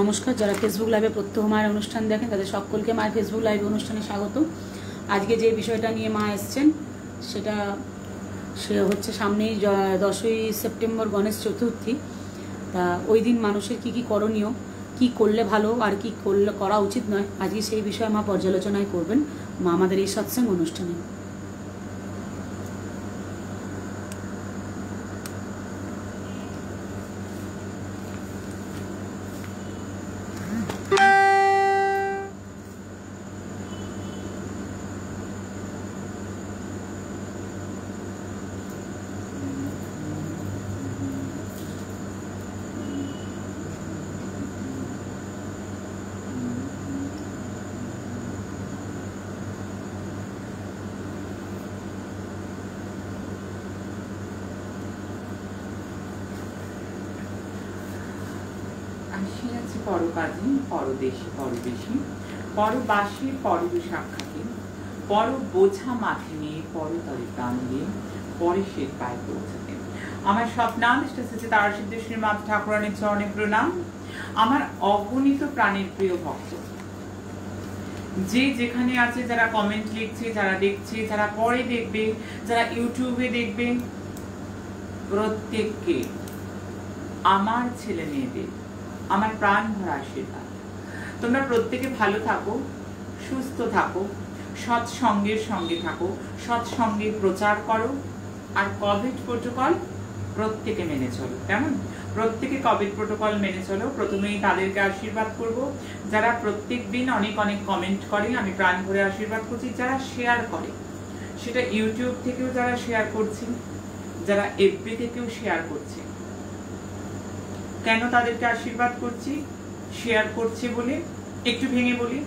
নমস্কার, যারা ফেসবুক লাইভে প্রত্যহ মায়ের অনুষ্ঠান দেখেন তাদের সকলকে মায়ের ফেসবুক লাইভ অনুষ্ঠানে স্বাগত। আজকে যে বিষয়টা নিয়ে মা এসছেন সে হচ্ছে সামনেই 10ই সেপ্টেম্বর গণেশ চতুর্থী। তা ওই দিন মানুষের কি কি করণীয়, কি করলে ভালো আর কি করা উচিত নয়, আজকে সেই বিষয়ে মা পর্যালোচনায় করবেন মা আমাদের এই সৎসঙ্গ অনুষ্ঠানে। পরকাজী পরদেশী পরবেশী পরবাসী পরবিশাখাতি পর বোঝা মাথে নিয়ে পরতরে প্রাণ দিয়ে পরে সে পায়ে পৌঁছাতে। আমার স্বপ্নাদিষ্ট শ্রী তারা সিদ্ধেশ্বরী মাতা ঠাকুরানীর চরণে প্রণাম। আমার অগণিত প্রাণের প্রিয় ভক্ত যে যেখানে আছে, যারা কমেন্ট লিখছে, যারা দেখছে, যারা পরে দেখবে, যারা ইউটিউবে দেখবে, প্রত্যেককে আমার ছেলে মেয়েদের আমার প্রাণ ভরা আশীর্বাদ। তোমরা প্রত্যেকে ভালো থাকো, সুস্থ থাকো, সৎসঙ্গের সঙ্গে থাকো, সৎসঙ্গের প্রচার করো, আর কোভিড প্রোটোকল প্রত্যেকে মেনে চলো। কেমন? প্রত্যেকে কোভিড প্রোটোকল মেনে চলো। প্রথমেই তাদেরকে আশীর্বাদ করব যারা প্রত্যেক দিন অনেক অনেক কমেন্ট করে, আমি প্রাণ ভরে আশীর্বাদ করছি। যারা শেয়ার করে, সেটা ইউটিউব থেকেও যারা শেয়ার করছে, যারা এফবি থেকেও শেয়ার করছে, কেন তাদেরকে আশীর্বাদ করছি? শেয়ার করছে বলে। একটু ভেঙে বলি,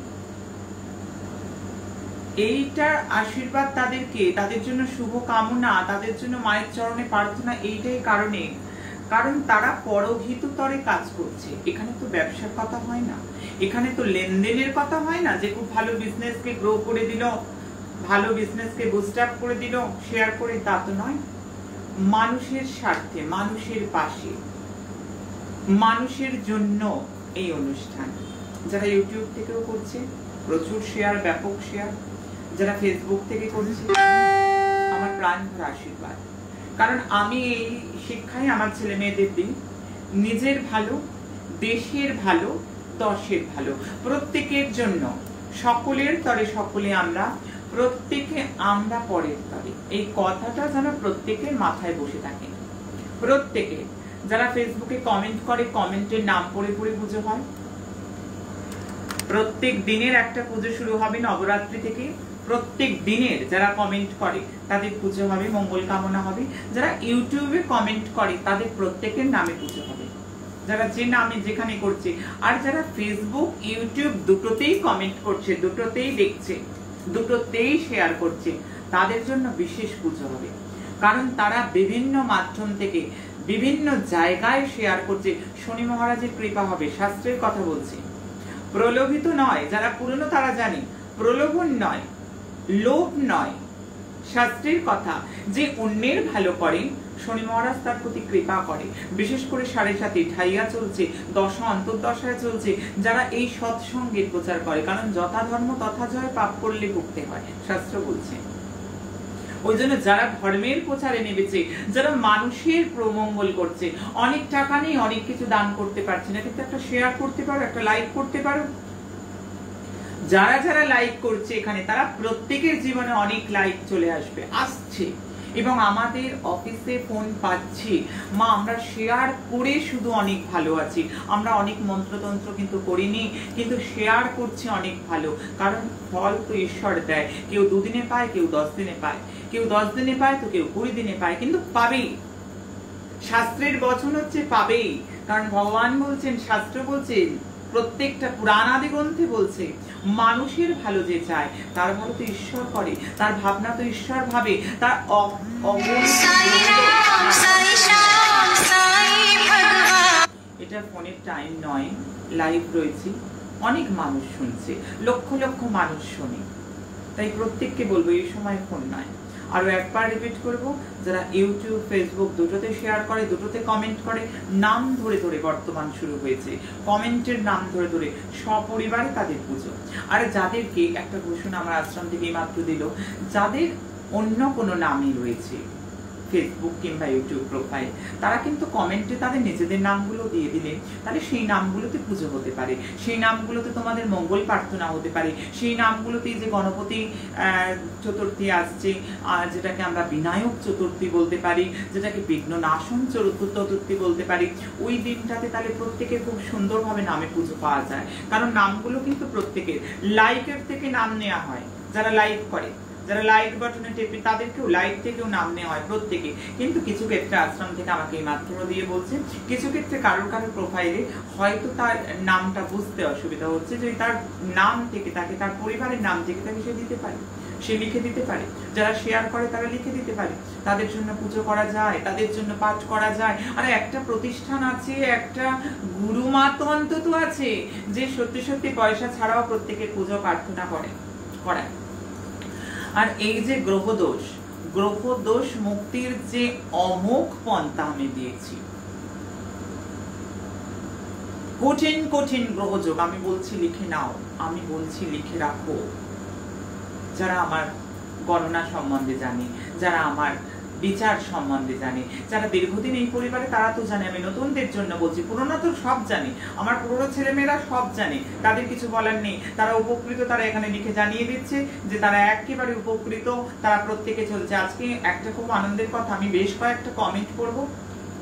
এইটার আশীর্বাদ তাদেরকে, তাদের জন্য শুভ কামনা, তাদের জন্য মায়ের চরণে প্রার্থনা, এইটাই কারণে, কারণ তারা পরহিততরে কাজ করছে। এখানে তো ব্যবসার কথা হয় না, এখানে তো লেনদেনের কথা হয় না যে খুব ভালো বিজনেসকে গ্রো করে দিল, ভালো বিজনেসকে বুস্ট আপ করে দিল শেয়ার করে, তা তো নয়। মানুষের স্বার্থে, মানুষের পাশে, মানুষের জন্য এই অনুষ্ঠান। যারা ইউটিউব থেকেও করছে প্রচুর শেয়ার, ব্যাপক শেয়ার, যারা ফেসবুক থেকে করছে, আমার প্রাণ ভরা আশীর্বাদ। কারণ আমি এই শিক্ষায় আমার ছেলে মেয়েদের দিই, নিজের ভালো, দেশের ভালো, দশের ভালো, প্রত্যেকের জন্য, সকলের তরে সকলে আমরা, প্রত্যেকে আমরা পরের তরে। এই কথাটা যেন প্রত্যেকের মাথায় বসে থাকে। প্রত্যেকে যারা ফেসবুকে কমেন্ট করে, কমেন্টের নাম পড়ে পড়ে পুজো হয়। প্রত্যেক দিনের একটা পুজো শুরু হবে নবরাত্রি থেকে। প্রত্যেক দিনের যারা কমেন্ট করে তাদের পুজো হবে, মঙ্গল কামনা হবে। যারা ইউটিউবে কমেন্ট করে তাদের প্রত্যেকের নামে পুজো হবে, যারা যে নামে যেখানে করছে। আর যারা ফেসবুক ইউটিউব দুটোতেই কমেন্ট করছে, দুটোতেই দেখছে, দুটোতেই শেয়ার করছে, তাদের জন্য বিশেষ পুজো হবে। কারণ তারা বিভিন্ন মাধ্যম থেকে বিভিন্ন জায়গায় শেয়ার করছে। শনি মহারাজের কৃপা হবে, শাস্ত্রের কথা বলছে। প্রলোভিত নয়, যারা পুরনো তারা জানে, প্রলোভন নয়, লোভ নয়, শাস্ত্রের কথা। যে অন্যের ভালো করে শনি মহারাজ তার প্রতি কৃপা করে। বিশেষ করে 7.5 ঢাইয়া চলছে, দশা অন্তর্দশায় চলছে, যারা এই সৎসঙ্গের প্রচার করে। কারণ যথা ধর্ম তথা জয়, পাপ করলে ভুগতে হয়, শাস্ত্র বলছে। ওই জন্য যারা ধর্মের প্রচারে নেমেছে, যারা মানুষের প্রমঙ্গল করছে, অনেক টাকা নেই, অনেক কিছু দান করতে পারছে না, কিন্তু একটা শেয়ার করতে পারো, একটা লাইক করতে পারো। যারা যারা লাইক করছে এখানে, তারা প্রত্যেকের জীবনে অনেক লাইক চলে আসবে, আসছে। এবং আমাদের অফিসে ফোন পাচ্ছি, মা আমরা শেয়ার করে শুধু অনেক ভালো আছি, আমরা অনেক মন্ত্রতন্ত্র কিন্তু করিনি, কিন্তু শেয়ার করছি অনেক ভালো। কারণ ফল তো ঈশ্বর দেয়, কেউ 2 দিনে পায়, কেউ 10 দিনে পায়, কেউ 10 দিনে পায়, তো কেউ 20 দিনে পায়, কিন্তু পাবেই। শাস্ত্রের বচন হচ্ছে পাবেই। কারণ ভগবান বলছেন, শাস্ত্র বলছেন, প্রত্যেকটা পুরাণাদি গ্রন্থে বলছে, মানুষের ভালো যে চায় তার ভালো তো ঈশ্বর করে, তার ভাবনা তো ঈশ্বর ভাবে, তার এটা ফোনের টাইম নয়, লাইভ রয়েছে, অনেক মানুষ শুনছে, লক্ষ লক্ষ মানুষ শোনে। তাই প্রত্যেককে বলবো এই সময় ফোন নয়। আরো একবার রিপিট করব, যারা ইউটিউব ফেসবুক দুটোতে শেয়ার করে, দুটোতে কমেন্ট করে, নাম ধরে ধরে বর্তমান শুরু হয়েছে, কমেন্টের নাম ধরে ধরে সপরিবারে তাদের পুজো। আর যাদেরকে একটা ঘোষণা আমার আশ্রম থেকে মাত্র দিল, যাদের অন্য কোনো নামই রয়েছে ফেসবুক কিংবা ইউটিউব প্রোফাইল, তারা কিন্তু কমেন্টে তাদের নিজেদের নামগুলো দিয়ে দিলে তাহলে সেই নামগুলোতে পুজো হতে পারে, সেই নামগুলোতে তোমাদের মঙ্গল প্রার্থনা হতে পারে, সেই নামগুলোতে যে গণপতি চতুর্থী আসছে, যেটাকে আমরা বিনায়ক চতুর্থী বলতে পারি, যেটাকে বিঘ্ন নাশন চতুর্থী বলতে পারি, ওই দিনটাতে তাহলে প্রত্যেকের খুব সুন্দরভাবে নামে পুজো পাওয়া যায়। কারণ নামগুলো কিন্তু প্রত্যেকের লাইকের থেকে নাম নেওয়া হয়, যারা লাইক করে, যারা লাইক বাটনে টেপে তাদেরকেও লাইক থেকেও নাম নেওয়া হয় প্রত্যেকে। কিন্তু কিছু ক্ষেত্রে আশ্রম থেকে আমাকে এই মাত্র দিয়ে বলছে, কিছু ক্ষেত্রে কারোর কারোর প্রোফাইলে হয়তো তার নামটা বুঝতে অসুবিধা হচ্ছে, যে তার নাম থেকে তাকে, তার পরিবারের নাম থেকে তাকে সে দিতে পারে, সে লিখে দিতে পারে। যারা শেয়ার করে তারা লিখে দিতে পারে, তাদের জন্য পুজো করা যায়, তাদের জন্য পাঠ করা যায়। আর একটা প্রতিষ্ঠান আছে, একটা গুরুমা তো অন্তত আছে, যে সত্যি সত্যি পয়সা ছাড়াও প্রত্যেকের পুজো প্রার্থনা করায়। আর এই যে গ্রহদোষ মুক্তির যে অমোঘ পন্থা আমি দিয়েছি, কঠিন কঠিন গ্রহযোগ, আমি বলছি লিখে নাও, আমি বলছি লিখে রাখো। যারা আমার গণনা সম্বন্ধে জানে, যারা আমার বিচার সম্বন্ধে জানে, যারা দীর্ঘদিন এই পরিবারে, তারা তো জানে। আমি নতুনদের জন্য বলছি, পুরোনো তো সব জানে, আমার পুরোনো ছেলেমেয়েরা সব জানে, তাদের কিছু বলার নেই, তারা উপকৃত। তারা এখানে লিখে জানিয়ে দিচ্ছে যে তারা একেবারে উপকৃত, তারা প্রত্যেকে চলছে। আজকে একটা খুব আনন্দের কথা, আমি বেশ কয়েকটা কমেন্ট করব,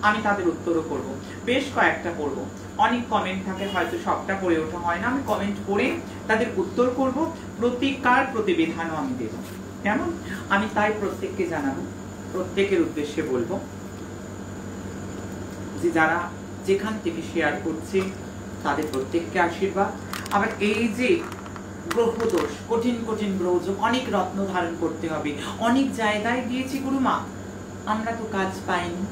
আমি তাদের উত্তরও করব, বেশ কয়েকটা করব। অনেক কমেন্ট থাকে, হয়তো সবটা পড়ে ওঠা হয় না, আমি কমেন্ট করে তাদের উত্তর করব, প্রতিকার প্রতিবিধানও আমি দেব। কেমন? আমি তাই প্রত্যেককে জানাবো, প্রত্যেকের উদ্দেশ্যে বলবো যে যারা যেখান থেকে শেয়ার করছে তাদের প্রত্যেককে আশীর্বাদ। আবার এই যে গ্রহদোষ, কঠিন কঠিন গ্রহযোগ, অনেক রত্ন ধারণ করতে হবে, অনেক জায়গায় গিয়েছি গুরুমা, আমরা তো কাজ পাইনি।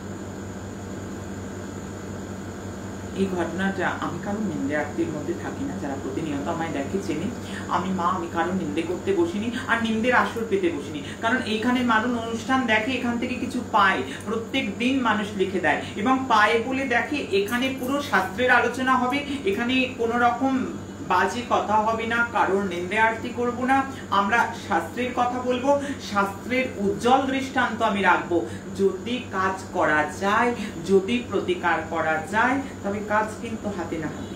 এই ঘটনাটা, আমি কারো নিন্দে আত্মীর মধ্যে থাকি না, যারা প্রতিনিয়ত আমায় দেখে চেনে, আমি কারো নিন্দে করতে বসিনি, আর নিন্দের আসর পেতে বসিনি। কারণ এইখানে মানুষ অনুষ্ঠান দেখে, এখান থেকে কিছু পায়, প্রত্যেক দিন মানুষ লিখে দেয়, এবং পায় বলে দেখে। এখানে পুরো শাস্ত্রের আলোচনা হবে, এখানে কোনো রকম বাজে কথা হবে না, কারোর নিন্দে আরতি করব না, আমরা শাস্ত্রের কথা বলবো, শাস্ত্রের উজ্জ্বল দৃষ্টান্ত আমি রাখবো। যদি কাজ করা যায়, যদি প্রতিকার করা যায়, তবে কাজ কিন্তু হাতে না হাতে,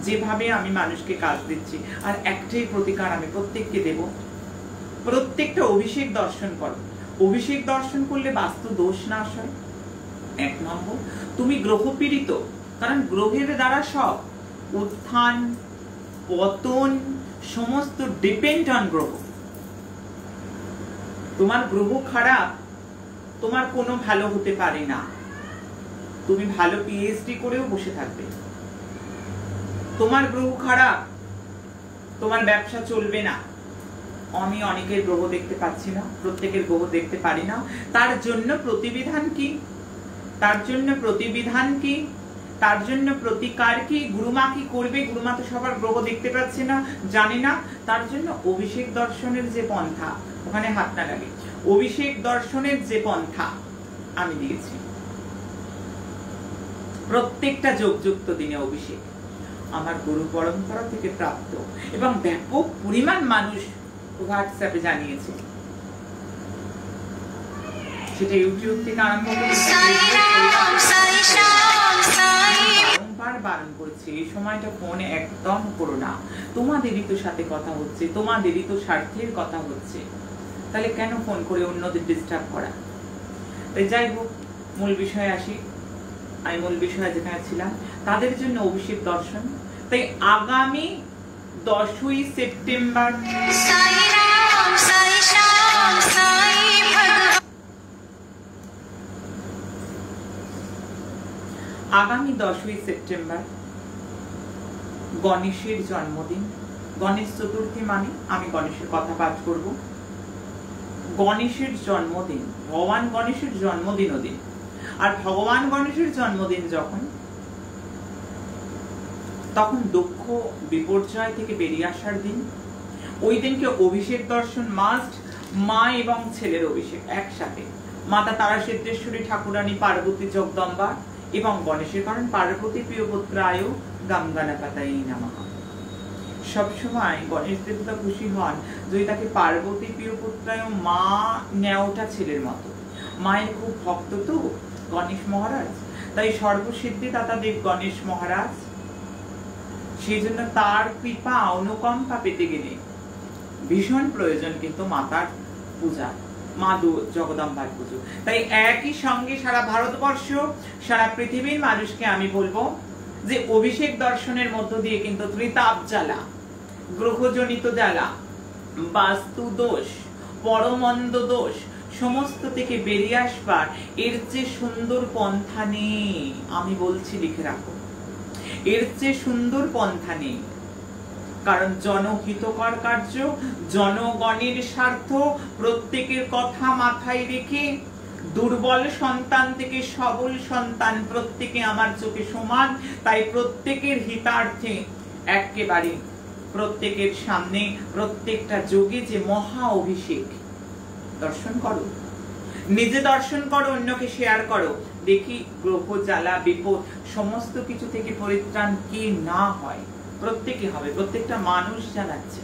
যেভাবে আমি মানুষকে কাজ দিচ্ছি। আর একটাই প্রতিকার আমি প্রত্যেককে দেব, প্রত্যেকটা অভিষেক দর্শন করো। অভিষেক দর্শন করলে বাস্তু দোষ নাশ হয়। 1 নম্বর, তুমি গ্রহ পীড়িত, কারণ গ্রহের দ্বারা সব উত্থান পতন সমস্ত ডিপেন্ড অন গ্রহ। তোমার গ্রহ খারাপ, তোমার কোনো ভালো হতে পারে না, তুমি ভালো পিএইচডি করেও বসে থাকবে। তোমার গ্রহ খারাপ, তোমার ব্যবসা চলবে না। আমি অনেকের গ্রহ দেখতে পাচ্ছি না, প্রত্যেকের গ্রহ দেখতে পারি না। তার জন্য প্রতিবিধান কি? তার জন্য প্রতিবিধান কি? তার জন্য প্রতিকার কি? গুরুমা কি করবে? গুরুমা তো সবার গ্রহ দেখতে পাচ্ছে না, জানে না। তার জন্য অভিষেক দর্শনের যে পন্থা, ওখানে হাত না লাগে, অভিষেক দর্শনের যে পন্থা আমি দিয়েছি, প্রত্যেকটা যোগযুক্ত দিনে অভিষেক আমার গুরু পরম্পরা থেকে প্রাপ্ত, এবং ব্যাপক পরিমাণ মানুষ হোয়াটসঅ্যাপে জানিয়েছে। সেটা ইউটিউব থেকে আরম্ভ করে বারংবার বারণ করছি, এই সময়টা ফোনে একদম করো না। তোমাদেরই তো সাথে কথা হচ্ছে, তোমাদেরই তো স্বার্থের কথা হচ্ছে, তাহলে কেন ফোন করে অন্যদের ডিস্টার্ব করা? তাই যাই হোক, মূল বিষয়ে আসি। আমি মূল বিষয়ে যেখানে ছিলাম, তাদের জন্য অভিষেক দর্শন। তাই আগামী 10ই সেপ্টেম্বর গণেশের জন্মদিন। গণেশ চতুর্থী মানে আমি গণেশের কথা পাঠ করব। গণেশের জন্মদিন, ভগবান গণেশের জন্মদিনও দিন। আর ভগবান গণেশের জন্মদিন যখন, তখন দুঃখ বিপর্যয় থেকে বেরিয়ে আসার দিন। ওই দিনকে অভিষেক দর্শন মাস্ট। মা এবং ছেলের অভিষেক একসাথে। মাতা তারা সিদ্ধেশ্বরী ঠাকুরানী পার্বতী জগদম্বা এবং গণেশের, কারণ পার্বতী প্রিয় পুত্রায় গাঙ্গানাপাতাই নামঃ। সবসময় গণেশ দেবতা খুশি হন যদি তাকে পার্বতী প্রিয় পুত্রায় মা নেওটা ছেলের মতো। মায়ের খুব ভক্ত তো গণেশ মহারাজ, তাই সর্বসিদ্ধি দাতা দেব গণেশ মহারাজ, সেই জন্য তার কৃপা অনুকম্পা পেতে গেলে ভীষণ প্রয়োজন কিন্তু মাতার পূজা, মা জগদম্বার পুজো। তাই একই সঙ্গে সারা ভারতবর্ষ, সারা পৃথিবীর মানুষকে আমি বলবো যে অভিষেক দর্শনের মধ্য দিয়ে কিন্তু ত্রিতাপ জ্বালা, গ্রহজনিত জ্বালা, বাস্তু দোষ, পরমন্দ দোষ সমস্ত থেকে বেরিয়ে আসবার এর চেয়ে সুন্দর পন্থা নেই। আমি বলছি, লিখে রাখো, এর চেয়ে সুন্দর পন্থা নেই। কারণ জনহিতকর কার্য, জনগণের স্বার্থ, প্রত্যেকের কথা মাথায় রেখে দুর্বল সন্তান থেকে সবল সন্তান প্রত্যেকে আমার চোখে সমান, তাই প্রত্যেকের হিতার্থে একেবারে প্রত্যেকের সামনে প্রত্যেকটা যোগে যে মহা অভিষেক দর্শন করো, নিজে দর্শন করো, অন্যকে শেয়ার করো, দেখি গ্রহ জ্বালা বিপদ সমস্ত কিছু থেকে পরিত্রাণ কি না হয়। প্রত্যেকে হবে, প্রত্যেকটা মানুষ জানাচ্ছে।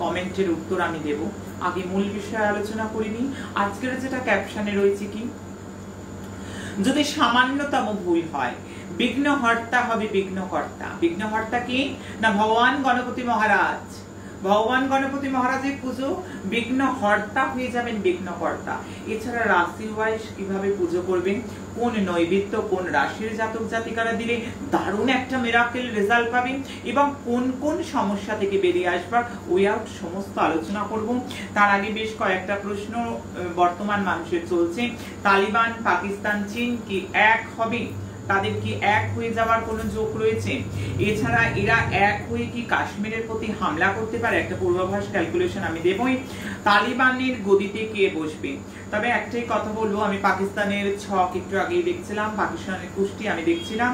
কমেন্টের উত্তর আমি দেব। আগে মূল বিষয়ে আলোচনা করিনি। আজকের যেটা ক্যাপশনে রয়েছে কি, যদি সামান্যতম ভুল হয় বিঘ্নহর্তা হবে বিঘ্নকর্তা। বিঘ্নহর্তা কি না ভগবান গণপতি মহারাজ। ভগবান গণপতি মহারাজের পুজো, বিঘ্নহর্তা হয়ে যাবেন বিঘ্নকর্তা। এছাড়া রাশি ওয়াইজ কিভাবে পুজো করবেন, কোন নৈবেদ্য কোন রাশির জাতক জাতিকারা দিলে দারুণ একটা মিরাকেল রেজাল্ট পাবেন এবং কোন কোন সমস্যা থেকে বেরিয়ে আসবার ওয়ে আউট সমস্ত আলোচনা করব। তার আগে বেশ কয়েকটা প্রশ্ন বর্তমান মানুষের চলছে। তালিবান, পাকিস্তান, চীন কি এক হবে? তাদের কি এক হয়ে যাওয়ার কোনো যোগ রয়েছে? এছাড়া এরা এক হয়ে কি কাশ্মীরের প্রতি হামলা করতে পারে? একটা পূর্বাভাস ক্যালকুলেশন আমি দেবই। তালিবানের গদিতে কে বসবে? তবে একটাই কথা বলবো, আমি পাকিস্তানের ছক একটু আগেই দেখছিলাম, পাকিস্তানের কুষ্টি আমি দেখছিলাম।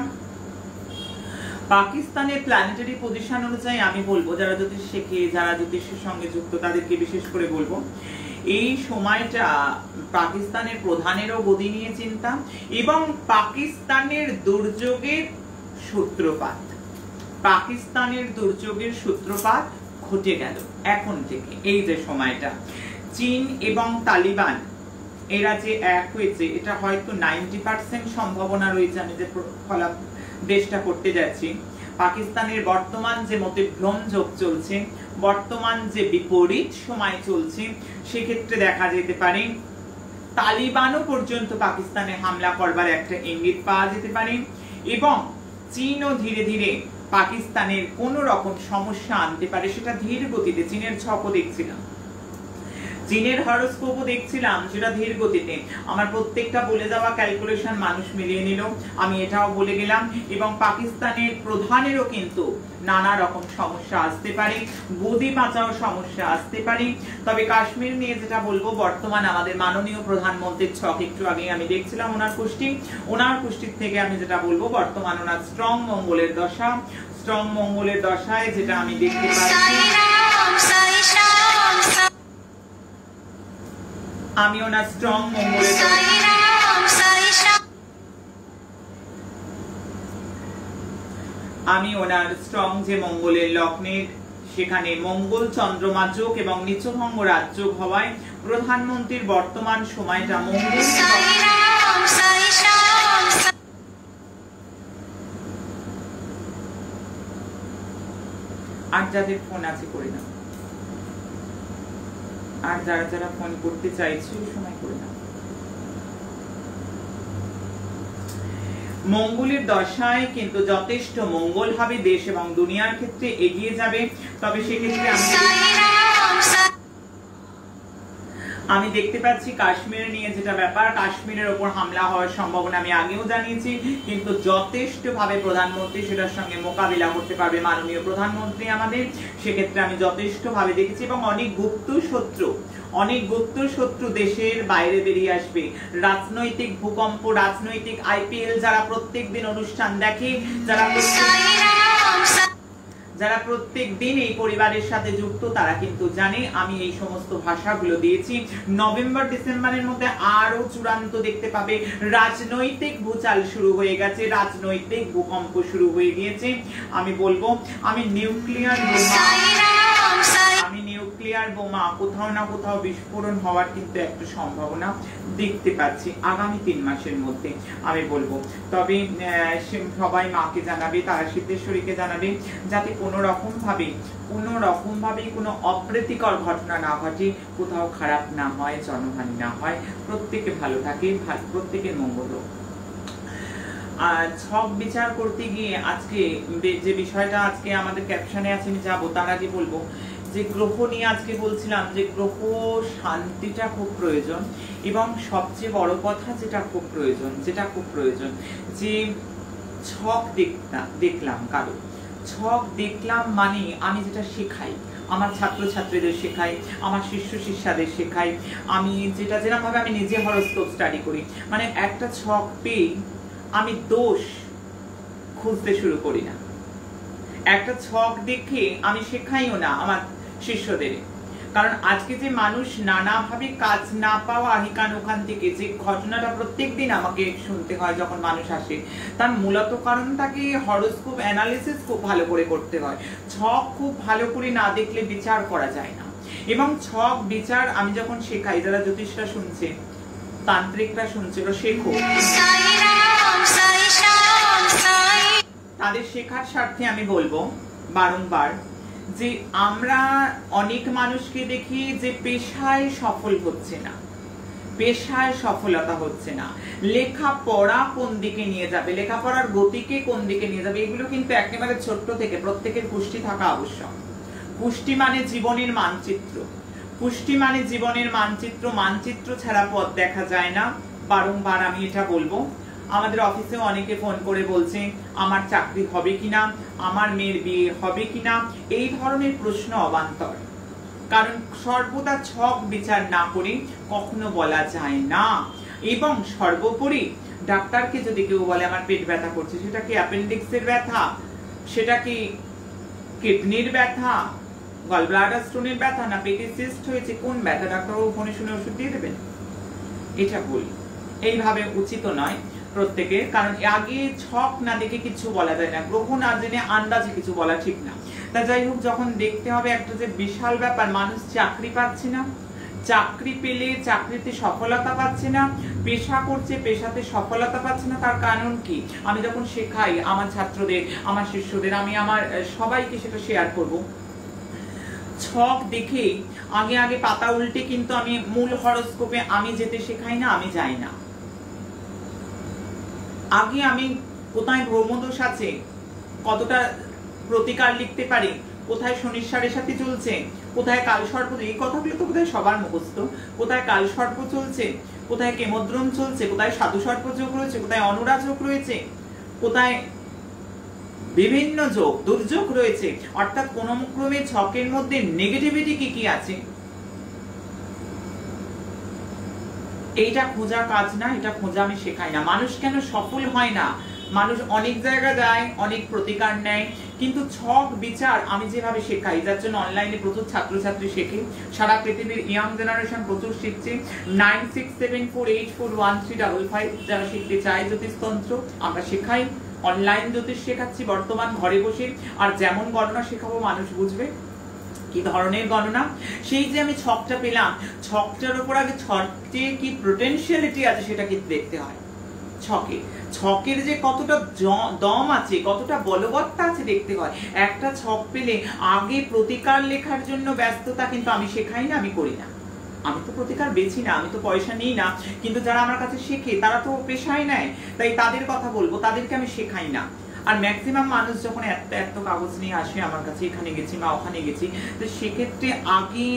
পাকিস্তানের প্ল্যানেটারি পজিশন অনুযায়ী আমি বলবো, যারা জ্যোতিষ শেখে, যারা জ্যোতিষের সঙ্গে যুক্ত, তাদেরকে বিশেষ করে বলবো এই সময়টা পাকিস্তানের প্রধানেরও গদি নিয়ে চিন্তা এবং পাকিস্তানের দুর্যোগের সূত্রপাত, পাকিস্তানের দুর্যোগের সূত্রপাত ঘটে গেল এখন থেকে। এই যে সময়টা চীন এবং তালিবান এরা যে এক হয়েছে, এটা হয়তো 90% সম্ভাবনা রয়েছে। আমি যে দেশটা করতে যাচ্ছি, পাকিস্তানের বর্তমান যে মতে ভ্রম যোগ চলছে, বর্তমান যে বিপরীত সময় চলছে, সেক্ষেত্রে দেখা যেতে পারে তালিবানও পর্যন্ত পাকিস্তানে হামলা করবার একটা ইঙ্গিত পাওয়া যেতে পারে এবং চীনও ধীরে ধীরে পাকিস্তানের কোন রকম সমস্যা আনতে পারে, সেটা ধীর গতিতে। চীনের ছকও দেখছিলাম, চীনের হরোস্কোপও দেখছিলাম, সেটা ধীর গতিতে। আমার প্রত্যেকটা বলে দেওয়া ক্যালকুলেশন মানুষ মিলিয়ে নিল, আমি এটাও বলে গেলাম। এবং পাকিস্তানের প্রধানেরও কিন্তু নানা রকম সমস্যা আসতে পারে, গদি বাঁচাও সমস্যা আসতে পারে। তবে কাশ্মীর নিয়ে যেটা বলবো, বর্তমান আমাদের মাননীয় প্রধানমন্ত্রীর ছক একটু আগে আমি দেখছিলাম, ওনার কুষ্টির থেকে আমি যেটা বলবো, বর্তমান ওনার স্ট্রং মঙ্গলের দশা, স্ট্রং মঙ্গলের দশায় যেটা আমি দেখতে পাচ্ছি, আমি ওনার স্ট্রং মঙ্গলের আমি ওনার স্ট্রং যে মঙ্গলের লগ্নের, সেখানে মঙ্গল চন্দ্রমা যোগ এবং নিচভঙ্গ রাজযোগ হওয়ায় প্রধানমন্ত্রীর বর্তমান সময়টা মঙ্গল। আর যাদের ফোন আছে করে নাও, আর যারা যারা ফোন করতে চাইছে সময় করে নাও। মঙ্গলের দশায় কিন্তু যথেষ্ট মঙ্গল হবে, দেশ এবং দুনিয়ার ক্ষেত্রে এগিয়ে যাবে। তবে সেক্ষেত্রে আমি দেখতে পাচ্ছি কাশ্মীর নিয়ে যেটা ব্যাপার, কাশ্মীরের ওপর হামলা হওয়ার সম্ভাবনা আমি আগেও জানিয়েছি, কিন্তু যথেষ্ট ভাবে প্রধানমন্ত্রী সেটার সঙ্গে মোকাবিলা করতে পারবে, মাননীয় প্রধানমন্ত্রী আমাদের। সেক্ষেত্রে আমি যথেষ্ট ভাবে দেখেছি এবং অনেক গুপ্ত শত্রু দেশের বাইরে বেরিয়ে আসবে। রাজনৈতিক ভূকম্প, রাজনৈতিক IPL যারা প্রত্যেক দিন অনুষ্ঠান দেখে, যারা প্রত্যেক দিন এই পরিবারের সাথে যুক্ত তারা কিন্তু জানে আমি এই সমস্ত ভাষাগুলো দিয়েছি। নভেম্বর ডিসেম্বরের মধ্যে আরো চূড়ান্ত দেখতে পাবে। রাজনৈতিক ভূচাল শুরু হয়ে গেছে, রাজনৈতিক ভূকম্প শুরু হয়ে গিয়েছে। আমি বলবো আমি নিউক্লিয়ার বোমা কোথাও না কোথাও বিস্ফোরণ হওয়ার কিন্তু একটা সম্ভাবনা দেখতে পাচ্ছি আগামী 3 মাসের মধ্যে। আমি বলবো তবে সবাই মাকে জানাবে, তারা সিদ্ধেশ্বরীকে জানাবে, যাতে কোনো রকম ভাবে কোনো অপ্রীতিকর ঘটনা না ঘটে, কোথাও খারাপ না হয়, জনহানি না হয়, প্রত্যেকে ভালো থাকে, প্রত্যেকের মঙ্গল হোক। ছক বিচার করতে গিয়ে আজকে যে বিষয়টা আজকে আমাদের ক্যাপশনে আছে আমি যাবো, তার আগে বলবো যে গ্রহ নিয়ে আজকে বলছিলাম যে গ্রহ শান্তিটা খুব প্রয়োজন, এবং সবচেয়ে বড় কথা যেটা খুব প্রয়োজন যে ছক দেখলাম কারো ছক দেখলাম মানে আমি যেটা শেখাই আমার ছাত্রছাত্রীদের শেখাই, আমার শিষ্য শিষ্যাদের শেখাই, আমি যেরকম ভাবে আমি নিজে হরোস্কোপ স্টাডি করি, মানে একটা ছক পেয়ে আমি দোষ খুঁজতে শুরু করি না। একটা ছক দেখে আমি শেখাইও না আমার শিষ্যদের, কারণ আজকে যে মানুষ নানাভাবে কাজ না পাওয়া ওখান থেকে যে ঘটনাটা প্রত্যেকদিন আমাকে শুনতে হয় যখন মানুষ আসে, তার মূলত কারণ তাকে হরোস্কোপ অ্যানালিসিস খুব ভালো করে করতে হয়। ছক খুব ভালো করে না দেখলে বিচার করা যায় না, এবং ছক বিচার আমি যখন শেখাই, যারা জ্যোতিষরা শুনছে, তান্ত্রিকরা শুনছে, শেখো, তাদের শেখার স্বার্থে আমি বলবো বারংবার যে আমরা অনেক মানুষকে দেখি যে পেশায় সফল হচ্ছে না, পেশায় সফলতা হচ্ছে না, লেখাপড়া কোন দিকে নিয়ে যাবে, লেখাপড়ার গতিকে কোন দিকে নিয়ে যাবে, এগুলো কিন্তু একেবারে ছোট্ট থেকে প্রত্যেকের পুষ্টি থাকা আবশ্যক। পুষ্টি মানে জীবনের মানচিত্র, মানচিত্র ছাড়া পথ দেখা যায় না। বারংবার আমি এটা বলবো। আমাদের অফিসেও অনেকে ফোন করে বলছে আমার চাকরি হবে কিনা, আমার মেয়ের বিয়ে হবে কিনা, এই ধরনের প্রশ্ন অবান্তর, কারণ সর্বদা ছক বিচার না করে কখনো বলা যায় না। এবং সর্বোপরি ডাক্তারকে যদি কেউ বলে আমার পেট ব্যথা করছে, সেটা কি অ্যাপেন্ডিক্সের ব্যথা, সেটা কি কিডনির ব্যথা, গলব্লাডার স্টোনের ব্যথা, না পেটে সিস্ট হয়েছে, কোন ব্যথা, ডাক্তারবাবু ফোনে শুনে ওষুধ দিয়ে দেবেন? এটা বলি এইভাবে উচিত নয় প্রত্যেকে, কারণ আগে ছক না দেখে কিছু বলা যায় না, গ্রহ না জেনে আন্দাজে কিছু বলা ঠিক না। তা যাই হোক, যখন দেখতে হবে একটা যে বিশাল ব্যাপার, মানুষ চাকরি পাচ্ছে না, চাকরি পেলে চাকরিতে সফলতা পাচ্ছে না, পেশা করছে পেশাতে সফলতা পাচ্ছে না, তার কারণ কি? আমি যখন শেখাই আমার ছাত্রদের, আমার শিষ্যদের, আমি আমার সবাইকে সেটা শেয়ার করব। ছক দেখে আগে পাতা উল্টে কিন্তু আমি মূল হরোস্কোপে আমি যেতে শেখাই না, আমি যাই না। আগে আমি কোথায় ভ্রমদোষ আছে, কতটা প্রতিকার লিখতে পারি, কোথায় শনির সাথে চলছে, কোথায় কালসর্প, এই কথাগুলো তো কোথায় সবার মুখস্থ, কোথায় কালসর্প চলছে, কোথায় কেমদ্রম চলছে, কোথায় সাধু সর্প যোগ রয়েছে, কোথায় অনুরাগ যোগ রয়েছে, কোথায় বিভিন্ন যোগ দুর্যোগ রয়েছে, অর্থাৎ কোন ক্রমে ছকের মধ্যে নেগেটিভিটি কি আছে, এইটা খোঁজা কাজ না, এটা খোঁজা আমি শেখাই না। মানুষ কেন সফল হয় না? মানুষ অনেক জায়গা যায়, অনেক প্রতিকার নেয়, কিন্তু ছক বিচার আমি যেভাবে শেখাই, যার জন্য অনলাইনে প্রচুর ছাত্রছাত্রী শেখে, সারা পৃথিবীর ইয়াং জেনারেশন প্রচুর শিখছে। 9674841355 যারা শিখতে চায় জ্যোতিষতন্ত্র, আমরা শেখাই, অনলাইন জ্যোতিষ শেখাচ্ছি বর্তমান ঘরে বসে। আর যেমন গণনা শেখাবো মানুষ বুঝবে কি ধরনের গণনা। সেই যে আমি ছকটা পেলাম, ছকটার উপর আগে ছকে কি পোটেনশিয়ালিটি আছে সেটা কিন্তু দেখতে হয়। ছকের যে কতটা দম আছে, কতটা বলবত্তা আছে দেখতে হয়। একটা ছক পেলে আগে প্রতিকার লেখার জন্য ব্যস্ততা কিন্তু আমি শেখাই না, আমি করি না। আমি তো প্রতিকার বেছি না, আমি তো পয়সা নিই না, কিন্তু যারা আমার কাছে শেখে তারা তো পেশায় নেয়, তাই তাদের কথা বলবো, তাদেরকে আমি শেখাই না। আর ম্যাক্সিমাম মানুষ যখন এত কাগজ নিয়ে আসে আমার কাছে, এখানে গেছি বা ওখানে গেছি, তো সেক্ষেত্রে আগে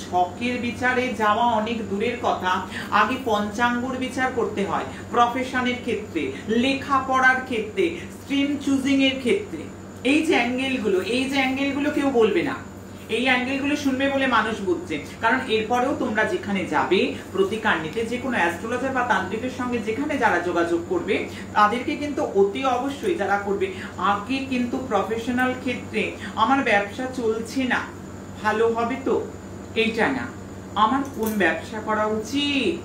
ছকের বিচারে যাওয়া অনেক দূরের কথা, আগে পঞ্চাঙ্গর বিচার করতে হয়। প্রফেশনের ক্ষেত্রে, লেখাপড়ার ক্ষেত্রে, স্ট্রিম চুজিং এর ক্ষেত্রে, এই যে অ্যাঙ্গেলগুলো কেউ বলবে না, এই অ্যাঙ্গেলগুলো শুনবে বলে মানুষ বুঝছে। কারণ এরপরেও তোমরা যেখানে যাবে প্রতিকার নিতে, যে কোনো অ্যাস্ট্রোলজার বা তান্ত্রিকের সঙ্গে যেখানে যারা যোগাযোগ করবে তাদেরকে কিন্তু অতি অবশ্যই যারা করবে আগে কিন্তু প্রফেশনাল ক্ষেত্রে আমার ব্যবসা চলছে না, ভালো হবে তো এইটা না, আমার কোন ব্যবসা করা উচিত,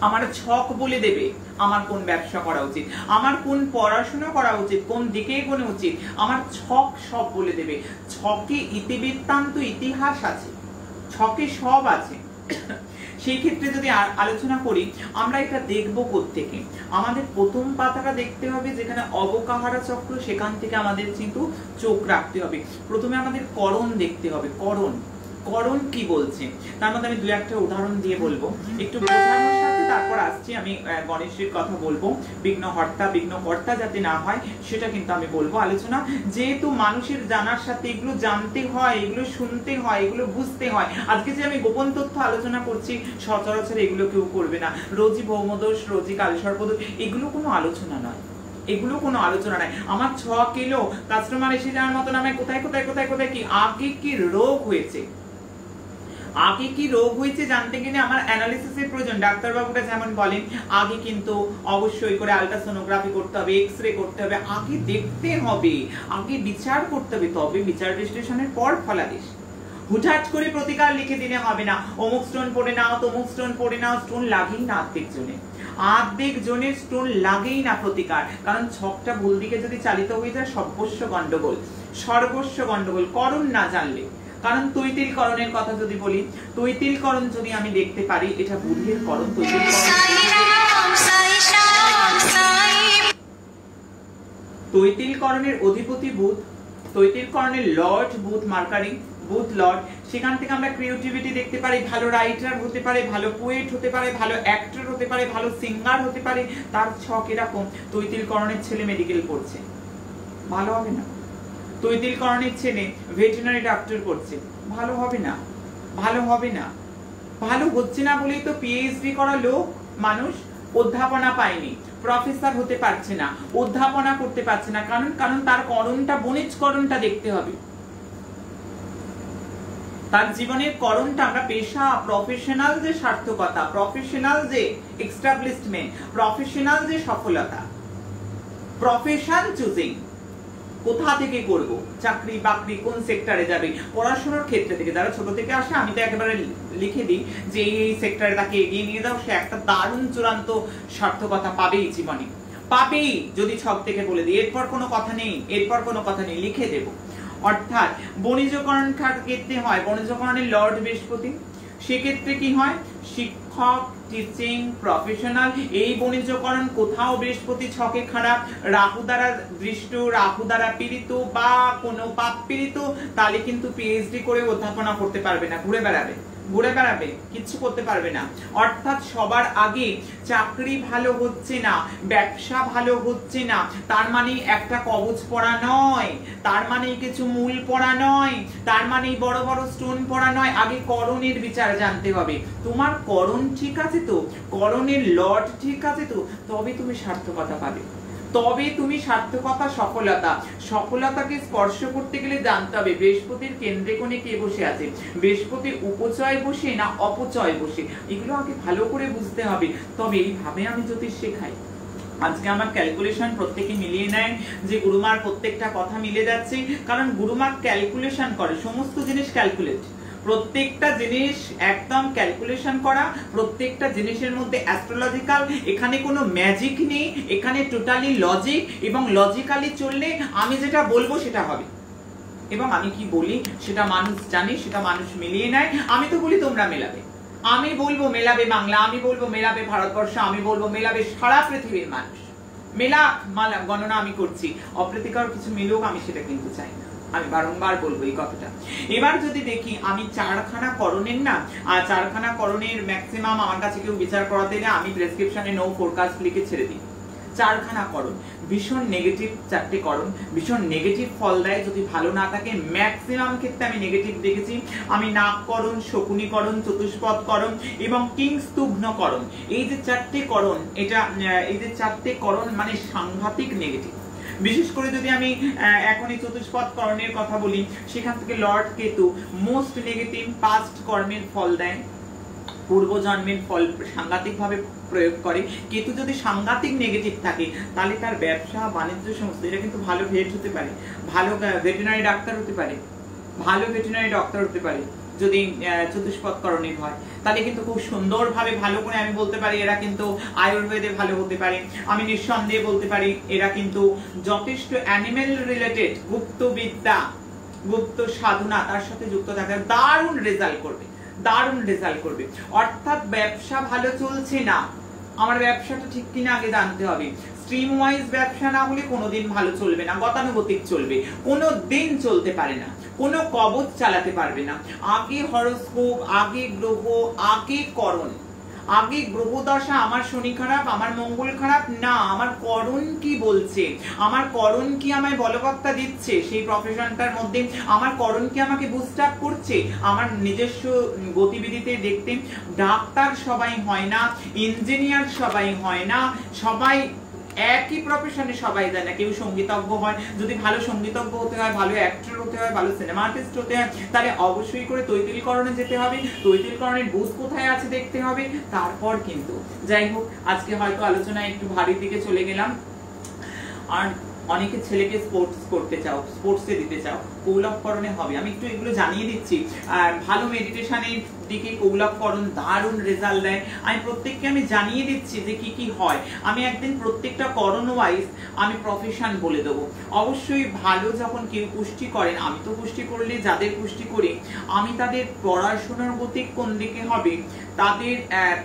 আমার ছক বলে দেবে আমার কোন ব্যবসা করা উচিত, আমার কোন পড়াশোনা করা উচিত, কোন দিকে এগোনো উচিত, আমার ছক সব বলে দেবে। ছকে ইতিবৃত্তান্ত ইতিহাস আছে, ছকে সব আছে। সেই ক্ষেত্রে যদি আলোচনা করি আমরা এটা দেখবো কোত্থেকে, আমাদের প্রথম পাতাটা দেখতে হবে যেখানে অবকাহারা চক্র, সেখান থেকে আমাদের কিন্তু চোখ রাখতে হবে। প্রথমে আমাদের করণ দেখতে হবে, করণ করণ কি বলছে, তার মধ্যে আমি দু একটা উদাহরণ দিয়ে বলবো একটু বোঝানোর সাথে, তারপর আসছি আমি গণেশের কথা বলবো। বিঘ্নহর্তা বিঘ্নকর্তা যাতে না হয় সেটা কিন্তু আমি বলবো আলোচনা। যেহেতু মানুষের জানার সাথে এগুলো জানতে হয়, এগুলো শুনতে হয়, এগুলো বুঝতে হয়। আজকে যে আমি গোপন তথ্য আলোচনা করছি সচরাচর এগুলো কেউ করবে না, রোজই ভৌমদোষ, রোজই কালসর্পদোষ, এগুলো কোনো আলোচনা নয়, এগুলো কোনো আলোচনা নাই। আমার ছক এলো, কাস্টমার এসে যাওয়ার মতন আমি কোথায় কোথায় কোথায় কোথায় কি আগে কি রোগ হয়েছে, আগে কি রোগ হয়েছে জানতে গেলে আমার অ্যানালিসিসের প্রয়োজন। ডাক্তারবাবুরা যেমন বলেন আগে কিন্তু অবশ্যই করে আলট্রাসোনোগ্রাফি করতে হবে, এক্সরে করতে হবে, আগে দেখতে হবে, আগে বিচার করতে হবে, তবে বিচার বিশ্লেষণের পর ফলাদেশ। হুটহাট করে প্রতিকার লিখে দিলে হবে না, অমুক স্টোন পড়ে নাও, তমুক স্টোন পড়ে নাও, স্টোন লাগেই না অর্ধেক জনের স্টোন লাগেই না প্রতিকার। কারণ ছকটা ভুল দিকে যদি চালিত হয়ে যায় সর্বস্ব গন্ডগোল, সর্বস্ব গন্ডগোল, করণ না জানলে। কারণ তৈতিলকরণের কথা যদি বলি, তৈতিলকরণ যদি আমি দেখতে পারি এটা বুধের করণ। তৈতিলকরণের অধিপতি বুধ, তৈতিলকরণের লর্ড বুধ, মার্কারি বুধ লর্ড। সেখান থেকে আমরা ক্রিয়েটিভিটি দেখতে পারি, ভালো রাইটার হতে পারে, ভালো পোয়েট হতে পারে, ভালো অ্যাক্টর হতে পারে, ভালো সিঙ্গার হতে পারে। তার ছক এরকম, তৈতিলকরণের ছেলে মেডিকেল পড়ছে, ভালো হবে না। তৈতিলকরণের ছেলে ভেটেরিনারি ডাক্তার করছে, ভালো হবে না, ভালো হবে না। ভালো হচ্ছে না বলেই তো পিএইচডি করা লোক মানুষ অধ্যাপনা পায়নি, প্রফেসর হতে পারছে না, অধ্যাপনা করতে পারছে না। কারণ কারণ তার করণটা, বণিজ করণটা দেখতে হবে, তার জীবনের করণটা। আমরা পেশা, প্রফেশনাল যে সার্থকতা, প্রফেশনাল যে এস্টাবলিশমেন্ট, প্রফেশনাল যে সফলতা, প্রফেশন চুজিং কোথা থেকে করব, চাকরি বাকরি কোন সেক্টরে যাবে, পড়াশোনার ক্ষেত্রে থেকে যারা ছোট থেকে আসে আমি তো একেবারে লিখে দিই যে এই সেক্টরে তাকে এগিয়ে নিয়ে যাও, সে একটা দারুণ চূড়ান্ত সার্থকতা পাবেই জীবনে, পাবেই। যদি ছক থেকে বলে দিই এরপর কোনো কথা নেই, এরপর কোনো কথা নেই, লিখে দেব। অর্থাৎ বণিজকরণ ক্ষেত্রে হয় বণিজকরণের লর্ড বৃহস্পতি, সেক্ষেত্রে কি হয় শিক্ষক, টিচিং, প্রফেশনাল। এই বণিজকরণ কোথাও বৃহস্পতি ছকে খারাপ, রাহু দ্বারা দৃষ্ট, রাহু দ্বারা পীড়িত বা কোনো পাপ পীড়িত, তাহলে কিন্তু পিএইচডি করে অধ্যাপনা করতে পারবে না, ঘুরে বেড়াবে, ঘুরে বেড়াবে, কিচ্ছু করতে পারবে না। অর্থাৎ সবার আগে চাকরি ভালো হচ্ছে না, ব্যবসা ভালো হচ্ছে না, তার মানে একটা কবচ পড়া নয়, তার মানে কিছু মূল পড়া নয়, তার মানে বড় বড় স্টোন পড়া নয়। আগে করণের বিচার জানতে হবে, তোমার করণ ঠিক আছে তো, করণের লর্ড ঠিক আছে তো, তবে তুমি সার্থকতা পাবে, তবে তুমি সার্থকতা, সফলতা। সফলতাকে স্পর্শ করতে গেলে জানতে হবে বৃহস্পতির কেন্দ্রে কোণে কে বসে আছে, বৃহস্পতি উপচয় বসে না অপচয় বসে, এগুলো আগে ভালো করে বুঝতে হবে। তবে এইভাবে আমি জ্যোতিষ শেখাই। আজকে আমার ক্যালকুলেশন প্রত্যেকে মিলিয়ে নেয় যে গুরুমার প্রত্যেকটা কথা মিলে যাচ্ছে, কারণ গুরুমা ক্যালকুলেশন করে, সমস্ত জিনিস ক্যালকুলেট, প্রত্যেকটা জিনিস একদম ক্যালকুলেশন করা, প্রত্যেকটা জিনিসের মধ্যে অ্যাস্ট্রোলজিক্যাল, এখানে কোনো ম্যাজিক নেই, এখানে টোটালি লজিক, এবং লজিক্যালি চললে আমি যেটা বলবো সেটা হবে, এবং আমি কি বলি সেটা মানুষ জানে, সেটা মানুষ মিলিয়ে নেয়। আমি তো বলি তোমরা মেলাবে, আমি বলবো মেলাবে বাংলা, আমি বলবো মেলাবে ভারতবর্ষ, আমি বলবো মেলাবে সারা পৃথিবীর মানুষ, মেলা মালা গণনা আমি করছি, অপ্রীতিকর কিছু মিলুক আমি সেটা কিন্তু চাই না, আমি বারংবার বলবো এই কথাটা। এবার যদি দেখি আমি চারখানা করণের না, আর চারখানা করণের ম্যাক্সিমাম আমার কাছে কেউ বিচার করাতে গেলে আমি প্রেসক্রিপশনে নো ফোরকাস্ট লিখে ছেড়ে দিই। চারখানা করণ ভীষণ নেগেটিভ, চারটে করণ ভীষণ নেগেটিভ ফল দেয় যদি ভালো না থাকে। ম্যাক্সিমাম ক্ষেত্রে আমি নেগেটিভ দেখেছি। আমি নাগকরণ, শকুনিকরণ, চতুষ্পদকরণ এবং কিংস্তুঘ্নকরণ, এই যে চারটে করণ, এটা এই যে চারটে করণ মানে সাংঘাতিক নেগেটিভ, বিশেষ করে যদি আমি এখনই চতুষ্পদ করণের কথা বলি, সেখান থেকে Lord Ketu most negative past কর্মের ফল দেয়, পূর্বজন্মের ফল সাংঘাতিকভাবে প্রয়োগ করে। কেতু যদি সাংঘাতিক নেগেটিভ থাকে তাহলে তার ব্যবসা বাণিজ্য সমস্ত এটা কিন্তু ভালো ভেট হতে পারে, ভালো ভেটেরিনারি ডাক্তার হতে পারে, ভালো ভেটেরিনারি ডক্টর হতে পারে যদি চতুষ্পদ করণের হয়। তাহলে কিন্তু খুব সুন্দরভাবে ভালো করে আমি বলতে পারি এরা কিন্তু আয়ুর্বেদে ভালো হতে পারে। আমি নিঃসন্দেহে বলতে পারি এরা কিন্তু যথেষ্ট অ্যানিমেল রিলেটেড গুপ্ত বিদ্যা, গুপ্ত সাধনা তার সাথে যুক্ত থাকে, দারুণ রেজাল্ট করবে, দারুণ রেজাল্ট করবে। অর্থাৎ ব্যবসা ভালো চলছে না, আমার ব্যবসাটা ঠিক কিনা আগে জানতে হবে। স্ট্রিম ওয়াইজ ব্যবসা না হলে কোনোদিন ভালো চলবে না, গতানুগতিক চলবে, কোনো দিন চলতে পারে না, কোনো কবচ চালাতে পারবে না। আগে হরোস্কোপ, আগে গ্রহ, আগে করণ, আগে গ্রহ দশা, আমার শনি খারাপ, আমার মঙ্গল খারাপ না, আমার করণ কি বলছে, আমার করণ কি আমায় বলবত্তা দিচ্ছে সেই প্রফেশনটার মধ্যে, আমার করণ কি আমাকে বুস্ট আপ করছে, আমার নিজস্ব গতিবিধিতে দেখতে। ডাক্তার সবাই হয় না, ইঞ্জিনিয়ার সবাই হয় না, সবাই একই প্রফেশনে সবাই যায় না, কেউ সঙ্গীতজ্ঞ হয়, যদি ভালো সঙ্গীতজ্ঞ হতে হয়, ভালো অ্যাক্টর হতে হয়, ভালো সিনেমা আর্টিস্ট হতে হয়, তাহলে অবশ্যই করে তৈতিলকরণে যেতে হবে, তৈতিলকরণের বুঝ কোথায় আছে দেখতে হবে, তারপর কিন্তু। যাই হোক, আজকে হয়তো আলোচনা একটু ভারী দিকে চলে গেলাম। আর অনেকে ছেলেকে স্পোর্টস করতে চাও, স্পোর্টসে দিতে চাও, কৌলভকরণে হবে, আমি একটু এগুলো জানিয়ে দিচ্ছি। ভালো মেডিটেশনের দিকে কৌলভকরণ দারুণ রেজাল্ট দেয়, আমি প্রত্যেককে আমি জানিয়ে দিচ্ছি যে কি কি হয়। আমি একদিন প্রত্যেকটা করণ ওয়াইজ আমি প্রফেশন বলে দেবো। অবশ্যই ভালো যখন কেউ পুষ্টি করেন, আমি তো পুষ্টি করলে যাদের পুষ্টি করি আমি তাদের পড়াশোনার গতি কোন দিকে হবে, তাদের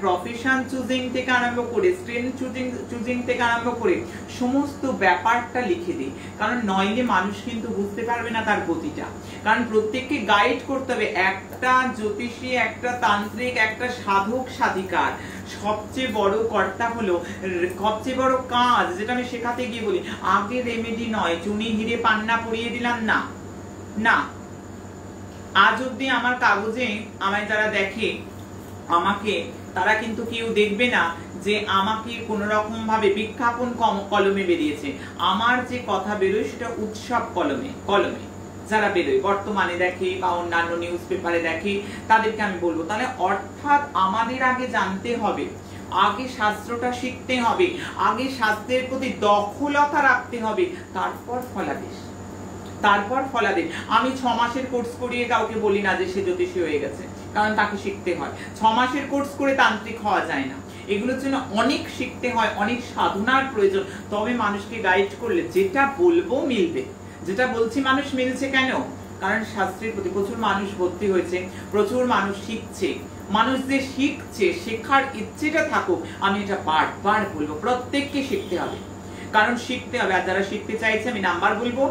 প্রফেশন চুজিং থেকে আরম্ভ করে, স্ট্রিম চুজিং থেকে আরম্ভ করে সমস্ত ব্যাপারটা লিখে দিই। কারণ নইলে মানুষ কিন্তু বুঝতে পারবে না তার গতিটা, কারণ প্রত্যেককে গাইড করতে হবে। একটা জ্যোতিষী, একটা তান্ত্রিক, একটা সাধক সাধিকার সবচেয়ে বড় কর্তা হলো, সবচেয়ে বড় কাজ যেটা আমি শেখাতে গিয়ে বলি, আগে রেমেডি নয় চুনি হিরে পান্না পরিয়ে দিলাম না, না। আজ অব্দি আমার কাগজে আমায় যারা দেখে আমাকে, তারা কিন্তু কেউ দেখবে না যে আমাকে কোন রকম ভাবে বিজ্ঞাপন কলমে বেরিয়েছে। আমার যে কথা বেরোয় সেটা উৎসব কলমে যারা বেরোয়, বর্তমানে দেখে বা অন্যান্য নিউজ পেপারে দেখে, তাদেরকে আমি বলবো। তাহলে অর্থাৎ আমাদের আগে জানতে হবে, আগে শাস্ত্রটা শিখতে হবে, আগে শাস্ত্রের প্রতি দখলতা রাখতে হবে, তারপর ফলাদেশ, তারপর ফলাদেশ। আমি 6 মাসের কোর্স করিয়ে কাউকে বলি না যে সে জ্যোতিষী হয়ে গেছে, কারণ তাকে শিখতে হয়। 6 মাসের কোর্স করে তান্ত্রিক হওয়া যায় না, এগুলোর জন্য অনেক শিখতে হয়, অনেক সাধনার প্রয়োজন। তবে মানুষকে গাইড করলে যেটা বলবো মিলবে, যেটা বলছি মানুষ মিলছে কেন, কারণ শাস্ত্রের প্রতি প্রচুর মানুষ ভর্তি হয়েছে, প্রচুর মানুষ শিখছে। মানুষ যে শিখছে, শেখার ইচ্ছেটা থাকুক, আমি এটা বারবার বলবো, প্রত্যেককে শিখতে হবে, কারণ শিখতে হবে। আর যারা শিখতে চাইছে আমি নাম্বার বলবো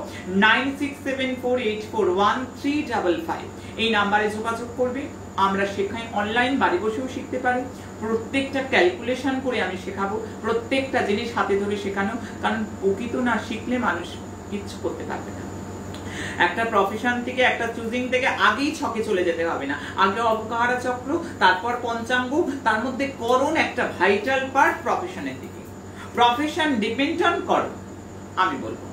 9674841355, এই নাম্বারে যোগাযোগ করবে। আমরা শেখাই অনলাইন, বাড়ি বসেও শিখতে পারি। প্রত্যেকটা ক্যালকুলেশন করে আমি শেখাবো, প্রত্যেকটা জিনিস হাতে ধরে শেখানো, কারণ প্রকৃত না শিখলে মানুষ কিচ্ছু করতে পারবে না। একটা প্রফেশন থেকে, একটা চুজিং থেকে আগেই ছকে চলে যেতে হবে না, আগে অবকাহারা চক্র, তারপর পঞ্চাঙ্গ, তার মধ্যে করণ একটা ভাইটাল পার্ট প্রফেশনের দিকে। প্রফেশন ডিপেন্ড অন করণ, আমি বলবো,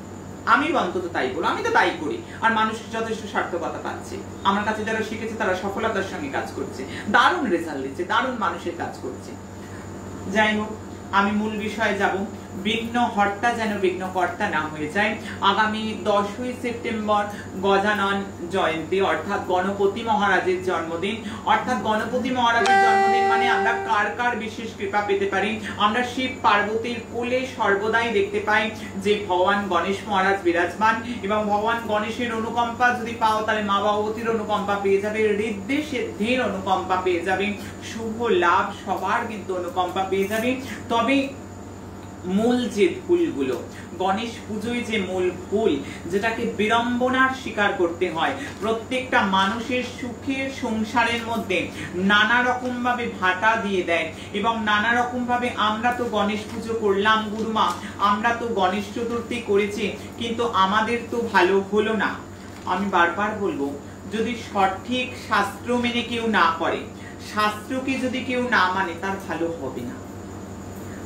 আমি অন্তত তাই বলবো, আমি তো তাই করি। আর মানুষ যথেষ্ট সার্থকতা পাচ্ছে, আমার কাছে যারা শিখেছে তারা সফলতার সঙ্গে কাজ করছে, দারুণ রেজাল্ট দিচ্ছে, দারুণ মানুষের কাজ করছে। যাই হোক, আমি মূল বিষয়ে যাব। বিঘ্ন হর্তা যেন বিঘ্নকর্তা না হয়ে যায়। আগামী 10ই সেপ্টেম্বর গজানন জয়ন্তী, অর্থাৎ গণপতি মহারাজের জন্মদিন। অর্থাৎ গণপতি মহারাজের জন্মদিন মানে আমরা কার কার বিশেষ কৃপা পেতে পারি? আমরা শিব পার্বতীর কোলে সর্বদাই দেখতে পাই যে ভগবান গণেশ মহারাজ বিরাজমান, এবং ভগবান গণেশের অনুকম্পা যদি পাও তাহলে মা ভগবতীর অনুকম্পা পেয়ে যাবে, ঋদ্ধি সিদ্ধির অনুকম্পা পেয়ে যাবে, শুভ লাভ সবার কিন্তু অনুকম্পা পেয়ে যাবে। তবে মূল যে ভুলগুলো, গণেশ পুজোয় যে মূল ভুল, যেটাকে বিড়ম্বনার স্বীকার করতে হয়, প্রত্যেকটা মানুষের সুখের সংসারের মধ্যে নানা রকম ভাবে ভাটা দিয়ে দেয়, এবং নানা রকম ভাবে আমরা তো গণেশ পুজো করলাম গুরুমা, আমরা তো গণেশ চতুর্থী করেছি, কিন্তু আমাদের তো ভালো হলো না। আমি বারবার বলবো, যদি সঠিক শাস্ত্র মেনে কেউ না করে, শাস্ত্রকে যদি কেউ না মানে, তার ভালো হবে না,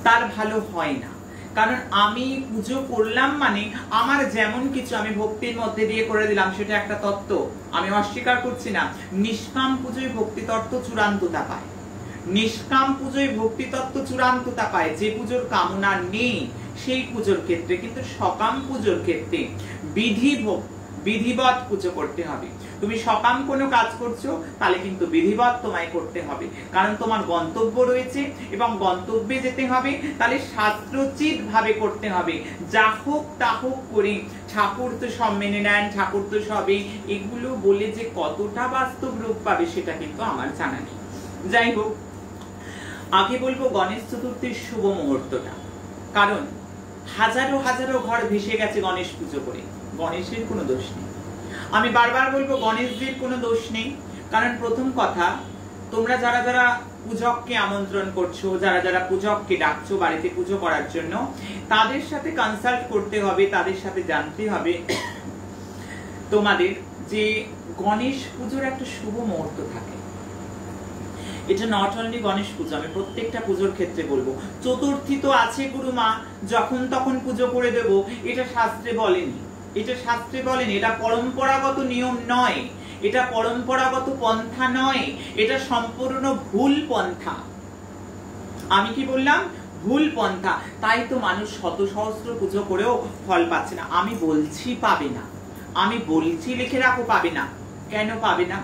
তার ভালো হয় না। কারণ আমি পুজো করলাম মানে আমার যেমন কিছু আমি ভক্তির মধ্যে দিয়ে করে দিলাম সেটা একটা তত্ত্ব, আমি অস্বীকার করছি না। নিষ্কাম পুজোয় ভক্তি তত্ত্ব চূড়ান্ততা পায়, নিষ্কাম পুজোয় ভক্তি তত্ত্ব চূড়ান্ততা পায়। যে পুজোর কামনা নেই সেই পুজোর ক্ষেত্রে, কিন্তু সকাম পুজোর ক্ষেত্রে বিধিবৎ পুজো করতে হবে। তুমি সকাম কোনো কাজ করছো তাহলে কিন্তু বিধিবৎ তোমায় করতে হবে, কারণ তোমার গন্তব্য রয়েছে এবং গন্তব্যে যেতে হবে, তাহলে শাস্ত্রোচিত ভাবে করতে হবে। যা হোক তা হোক করে ঠাকুর তো সব মেনে নেন, ঠাকুর তো সবে, এগুলো বলে যে কতটা বাস্তব রূপ পাবে সেটা কিন্তু আমার জানা নেই। যাই হোক, আগে বলবো গণেশ চতুর্থীর শুভ মুহূর্তটা, কারণ হাজারো হাজারো ঘর ভেসে গেছে গণেশ পুজো করে। গণেশের কোনো দোষ নেই, আমি বারবার বলবো গণেশজির কোনো দোষ নেই। কারণ প্রথম কথা, তোমরা যারা যারা পূজককে আমন্ত্রণ করছো, যারা যারা পূজককে ডাকছো বাড়িতে পুজো করার জন্য, তাদের সাথে কনসাল্ট করতে হবে, তাদের সাথে জানতে হবে তোমাদের যে গণেশ পুজোর একটা শুভ মুহূর্ত থাকে। এটা নট অনলি গণেশ পুজো, আমি প্রত্যেকটা পুজোর ক্ষেত্রে বলবো। চতুর্থী তো আছে গুরুমা, যখন তখন পুজো করে দেব, এটা শাস্ত্রে বলেনি, এটা শাস্ত্রে বলেনি, এটা পরম্পরাগত নিয়ম নয়, এটা পরম্পরাগত পন্থা নয়, এটা সম্পূর্ণ ভুল পন্থা। আমি কি বললাম? ভুল পন্থা। তাই তো মানুষ শত সহস্র পুজো করেও ফল পাচ্ছে না। আমি বলছি পাবে না, আমি বলছি লিখে রাখো পাবে না। কেন পাবে না?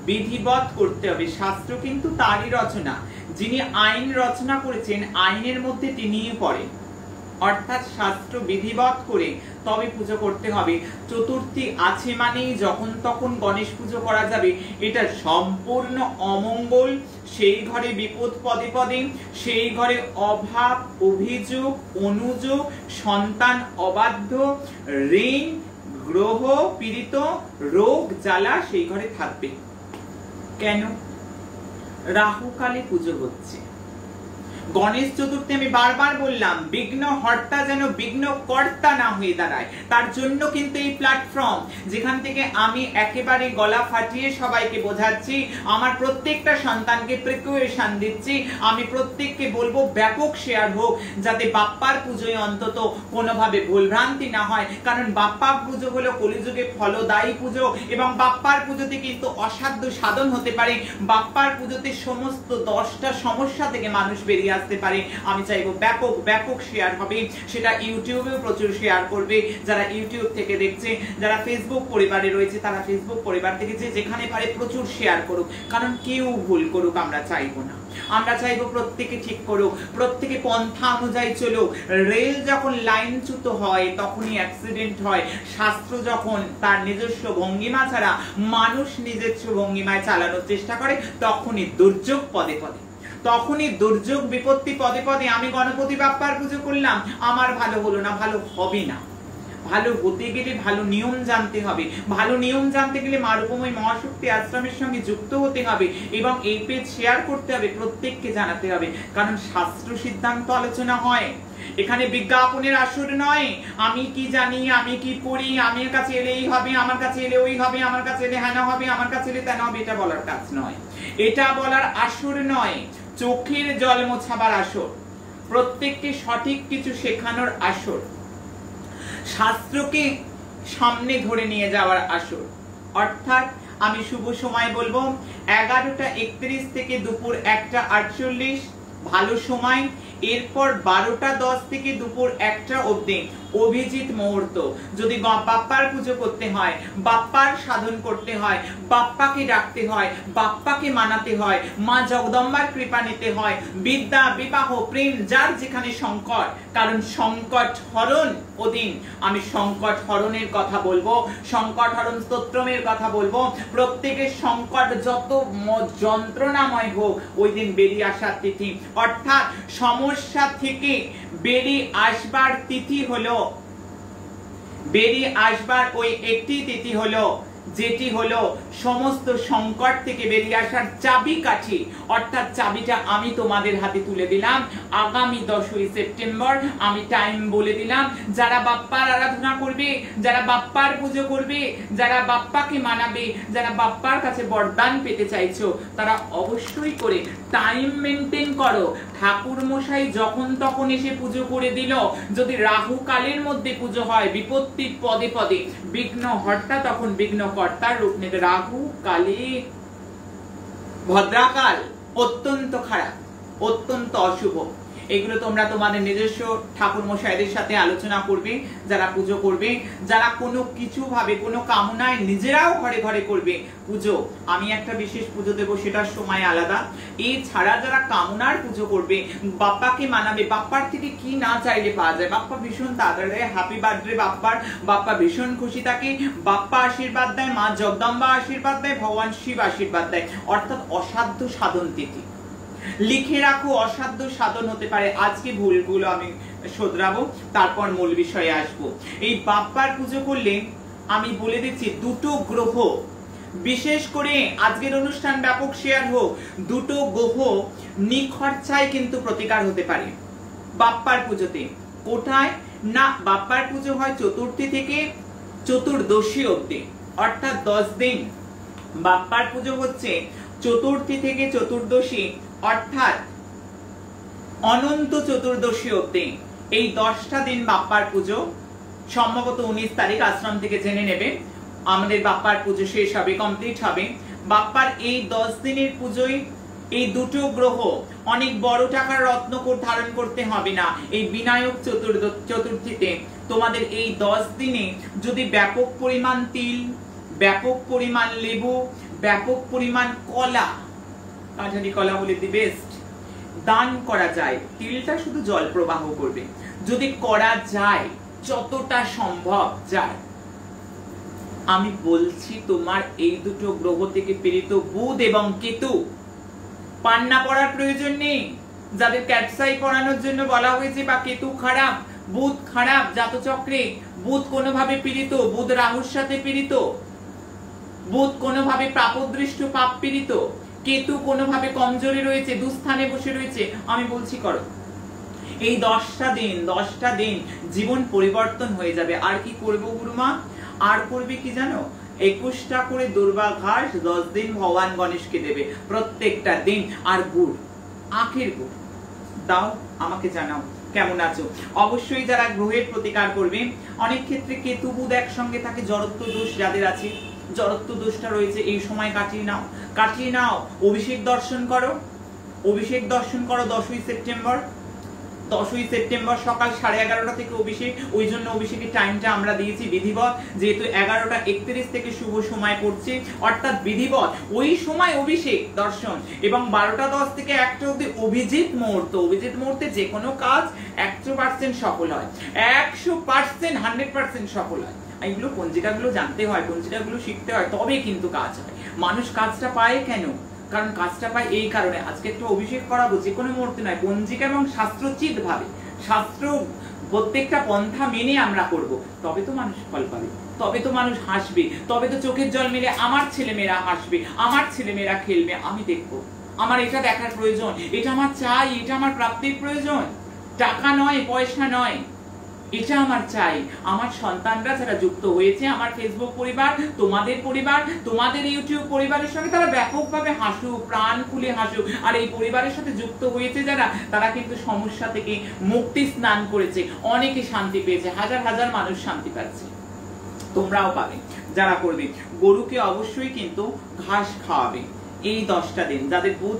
বিধিবৎ করতে হবে। শাস্ত্র কিন্তু তারই রচনা, যিনি আইন রচনা করেছেন আইনের মধ্যে তিনিই পড়েন, অর্থাৎ শাস্ত্র বিধিবৎ করে তবে পুজো করতে হবে। চতুর্থী আছে মানেই যখন তখন গণেশ পুজো করা যাবে, এটা সম্পূর্ণ অমঙ্গল। সেই ঘরে বিপদ পদে পদে, সেই ঘরে অভাব, অভিযোগ, অনুযোগ, সন্তান অবাধ্য, ঋণ, গ্রহ পীড়িত, রোগ জ্বালা সেই ঘরে থাকবে। কেন? রাহু কালে পুজো হচ্ছে। গণেশ চতুর্থী আমি বারবার বললাম, বিঘ্ন হর্তা যেন বিঘ্ন কর্তা না হয়ে দাঁড়ায়, তার জন্য কিন্তু এই প্ল্যাটফর্ম, যেখান থেকে আমি একেবারে গলা ফাটিয়ে সবাইকে বোঝাচ্ছি, আমার প্রত্যেকটা সন্তানকে প্রিকোয়েশন দিচ্ছি, আমি প্রত্যেককে বলবো ব্যাপক শেয়ার হোক, যাতে বাপ্পার পুজোয় অন্তত কোনোভাবে ভুলভ্রান্তি না হয়। কারণ বাপ্পার পুজো হলো কলিযুগে ফলদায়ী পুজো, এবং বাপ্পার পুজোতে কিন্তু অসাধ্য সাধন হতে পারে। বাপ্পার পুজোতে সমস্ত 10টা সমস্যা থেকে মানুষ বেরিয়ে আসতে পারে। আমি চাইবো ব্যাপক ব্যাপক শেয়ার হবে, সেটা ইউটিউবেও প্রচুর শেয়ার করবে যারা ইউটিউব থেকে দেখছে, যারা ফেসবুক পরিবারে রয়েছে তারা ফেসবুক পরিবার থেকে যে যেখানে পারে প্রচুর শেয়ার করুক। কারণ কেউ ভুল করুক আমরা চাইবো না, আমরা চাইবো প্রত্যেকে ঠিক করুক, প্রত্যেকে পন্থা অনুযায়ী চলুক। রেল যখন লাইনচ্যুত হয় তখনই অ্যাক্সিডেন্ট হয়, শাস্ত্র যখন তার নিজস্ব ভঙ্গিমা ছাড়া মানুষ নিজস্ব ভঙ্গিমায় চালানোর চেষ্টা করে তখনই দুর্যোগ পদে পদে, তখনই দুর্যোগ বিপত্তি পদে পদে। আমি গণপতি বাপ্পার পুজো করলাম, আমার ভালো হলো না, ভালো হবে না। ভালো হতে গেলে ভালো নিয়ম জানতে হবে, ভালো নিয়ম জানতে গেলে মা রূপময়ী মহাশক্তি আশ্রমের সঙ্গে যুক্ত হতে হবে এবং এই পেজ শেয়ার করতে হবে, প্রত্যেককে জানাতে হবে। কারণ শাস্ত্র সিদ্ধান্ত আলোচনা হয়, এখানে বিজ্ঞাপনের আসর নয়। আমি কি জানি, আমি কি করি, আমার কাছে এলেই হবে, আমার কাছে এলে ওই হবে, আমার কাছে এলে হ্যাঁ হবে, আমার কাছে এলে তেন হবে, এটা বলার কাজ নয়, এটা বলার আসর নয়। চোখের জল মোছাবার আসর, প্রত্যেককে সঠিক কিছু শেখানোর আসর, শাস্ত্রকে সামনে ধরে নিয়ে যাওয়ার আসর। অর্থাৎ আমি শুভ সময় বলবো 11টা 31 থেকে দুপুর 1টা 48 ভালো সময়। এরপর 12টা 10 থেকে দুপুর 1টা অবধি অভিজিৎ মুহূর্ত। যদি বাপ্পার পুজো করতে হয়, বাপ্পার সাধন করতে হয়, বাপ্পাকে ডাকতে হয়, বাপ্পাকে মানাতে হয়, মা জগদম্বার কৃপা নিতে হয়, বিদ্যা বিবাহ প্রেম যার যেখানে সংকট, কারণ সংকট হরণ ওদিন আমি সংকট হরণের কথা বলবো, সংকট হরণ স্তোত্রমের কথা বলবো। প্রত্যেকের সংকট যত যন্ত্রণাময় হোক ওই দিন বেরিয়ে আসার তিথি, অর্থাৎ সমস্যা থেকে বেরিয়ে আসবার তিথি হলো, বেরিয়ে আসবার ওই একটি তিথি হলো যেটি হলো সমস্ত সংকট থেকে বেরিয়ে আসার চাবিকাঠি, অর্থাৎ চাবিটা আমি তোমাদের হাতে তুলে দিলাম। আগামী 10ই সেপ্টেম্বর আমি টাইম বলে দিলাম। যারা বাপ্পার আরাধনা করবে, যারা বাপ্পার পুজো করবে, যারা বাপ্পাকে মানাবে, যারা বাপ্পার কাছে বরদান পেতে চাইছো, তারা অবশ্যই করে টাইম মেনটেন করো। ঠাকুর মশাই যখন তখন এসে পুজো করে দিল, যদি রাহু কালের মধ্যে পুজো হয়, বিপত্তির পদে পদে বিঘ্ন হর্তা তখন বিঘ্ন কর্তার রূপ নেবে। রাহু কালে ভদ্রাকাল অত্যন্ত খারাপ, অত্যন্ত অশুভ। এগুলো তোমরা তোমাদের নিজস্ব ঠাকুর মশাইদের সাথে আলোচনা করবে। যারা পুজো করবে, যারা কোনো কিছু ভাবে কোনো কামনায় নিজেরাও ঘরে ঘরে করবে পুজো, আমি একটা বিশেষ পুজো দেব, সেটার সময় আলাদা। এছাড়া যারা কামনার পুজো করবে, বাপ্পাকে মানাবে, বাপ্পার থেকে কি না চাইলে পাওয়া যায়। বাপ্পা ভীষণ তাড়াতাড়ি হ্যাপি বার্থডে বাপ্পার, বাপ্পা ভীষণ খুশি থাকে, বাপ্পা আশীর্বাদ দেয়, মা জগদম্বা আশীর্বাদ দেয়, ভগবান শিব আশীর্বাদ দেয়, অর্থাৎ অসাধ্য সাধন তিথি। লিখে রাখো, অসাধ্য সাধন হতে পারে। আজকে ভুলগুলো আমি শোধরাবো, তারপর মূল বিষয়ে আসবো। এই বাপ্পার পুজো করলে আমি বলে দিচ্ছি, দুটো গ্রহ, বিশেষ করে আজকের অনুষ্ঠান ব্যাপক শেয়ার হোক, দুটো গ্রহ নিখরচায় কিন্তু প্রতিকার হতে পারে বাপ্পার পুজোতে। কোথায় না, বাপ্পার পুজো হয় চতুর্থী থেকে চতুর্দশী অবধি, অর্থাৎ 10 দিন বাপ্পার পুজো হচ্ছে। চতুর্থী থেকে চতুর্দশী, অর্থাৎ অনন্ত চতুর্দশী অবধি, এই 10টা দিন বাপ্পার পুজো। সম্ভবত 19 তারিখ আশ্রম থেকে জেনে নেবে, আমাদের বাপ্পার পুজো শেষ হবে, কমপ্লিট হবে। বাপ্পার এই 10 দিনের পুজোয় এই দুটো গ্রহ, অনেক বড় টাকার রত্নকোট ধারণ করতে হবে না। এই বিনায়ক চতুর্থীতে তোমাদের এই 10 দিনে যদি ব্যাপক পরিমাণ তিল, ব্যাপক পরিমাণ লেবু, ব্যাপক পরিমাণ কলা, কাঁঠালি কলা হলে দি বেস্ট, দান করা যায়। তিলটা শুধু জল প্রবাহ করবে, যদি করা যায় যতটা সম্ভব যায়। আমি বলছি তোমার এই দুটো গ্রহ থেকে প্রেরিত বুধ এবং কেতু, পান্না পড়ার প্রয়োজন নেই। যাদের ক্যাটসাই পড়ানোর জন্য বলা হয়েছে বা কেতু খারাপ, বুধ খারাপ জাতচক্রে, বুধ কোনোভাবে পীড়িত, বুধ রাহুর সাথে পীড়িত, বুধ কোনোভাবে পাপদৃষ্ট পাপ পীড়িত, কেতু কোনোভাবে কমজোরি রয়েছে, দুস্থানে বসে রয়েছে, আমি বলছি করো। এই 10টা দিন জীবন পরিবর্তন হয়ে যাবে। আর কি করবো গুরুমা? আর করবে কি জানো? 21টা করে দুর্বা ঘাস 10 দিন ভগবান গণেশকে দেবে প্রত্যেকটা দিন। আর গুড়, আখের গুড় দাও, আমাকে জানাও কেমন আছো। অবশ্যই যারা গ্রহের প্রতিকার করবে, অনেক ক্ষেত্রে কেতু বুধ একসঙ্গে থাকে, জড়ত্ব দোষ যাদের আছে, জড়ত্ব দোষটা রয়েছে, এই সময় কাটিয়ে নাও। অভিষেক দর্শন করো, 10ই সেপ্টেম্বর। 10ই সেপ্টেম্বর সকাল 11:30 থেকে অভিষেক। ওই জন্য অভিষেকের টাইমটা আমরা দিয়েছি বিধিবত, যেহেতু 11:31 থেকে শুভ সময় পড়ছে, অর্থাৎ বিধিবত ওই সময় অভিষেক দর্শন। এবং 12:10 থেকে 1টা অবধি অভিজিৎ মুহূর্ত। অভিজিৎ মুহূর্তে যে কোনো কাজ 100% সফল হয়, 100% 100% সফল হয়। এগুলো পঞ্জিকাগুলো জানতে হয়, পঞ্জিকাগুলো শিখতে হয়, তবে কিন্তু কাজ হয়। মানুষ কাজটা পায় কেন? কারণ কাজটা পায় এই কারণে। আজকে একটু অভিষেক করাবো, যে কোনো মুহূর্তে নয়, পঞ্জিকা এবং শাস্ত্রোচিত ভাবে, শাস্ত্র প্রত্যেকটা পন্থা মেনে আমরা করব, তবে তো মানুষ ফল পাবে, তবে তো মানুষ হাসবে, তবে তো চোখের জল মেলে আমার ছেলেমেয়েরা হাসবে, আমার ছেলেমেয়েরা খেলবে, আমি দেখবো। আমার এটা দেখার প্রয়োজন, এটা আমার চাই, এটা আমার প্রাপ্তির প্রয়োজন, টাকা নয়, পয়সা নয়, এটা আমার চাই। আমার সন্তানরা যারা যুক্ত হয়েছে আমার ফেসবুক পরিবার, তোমাদের ইউটিউব পরিবারের সঙ্গে, তারা ব্যাপকভাবে হাসুক, প্রাণ খুলে হাসুক। আর এই পরিবারের সাথে যুক্ত হয়েছে যারা, তারা কিন্তু সমস্যা থেকে মুক্তি স্নান করেছে, অনেকে শান্তি পেয়েছে, হাজার হাজার মানুষ শান্তি পাচ্ছে, তোমরাও পাবে যারা করবে। গরুকে অবশ্যই কিন্তু ঘাস খাওয়াবে এই 10টা দিন। যাদের বুধ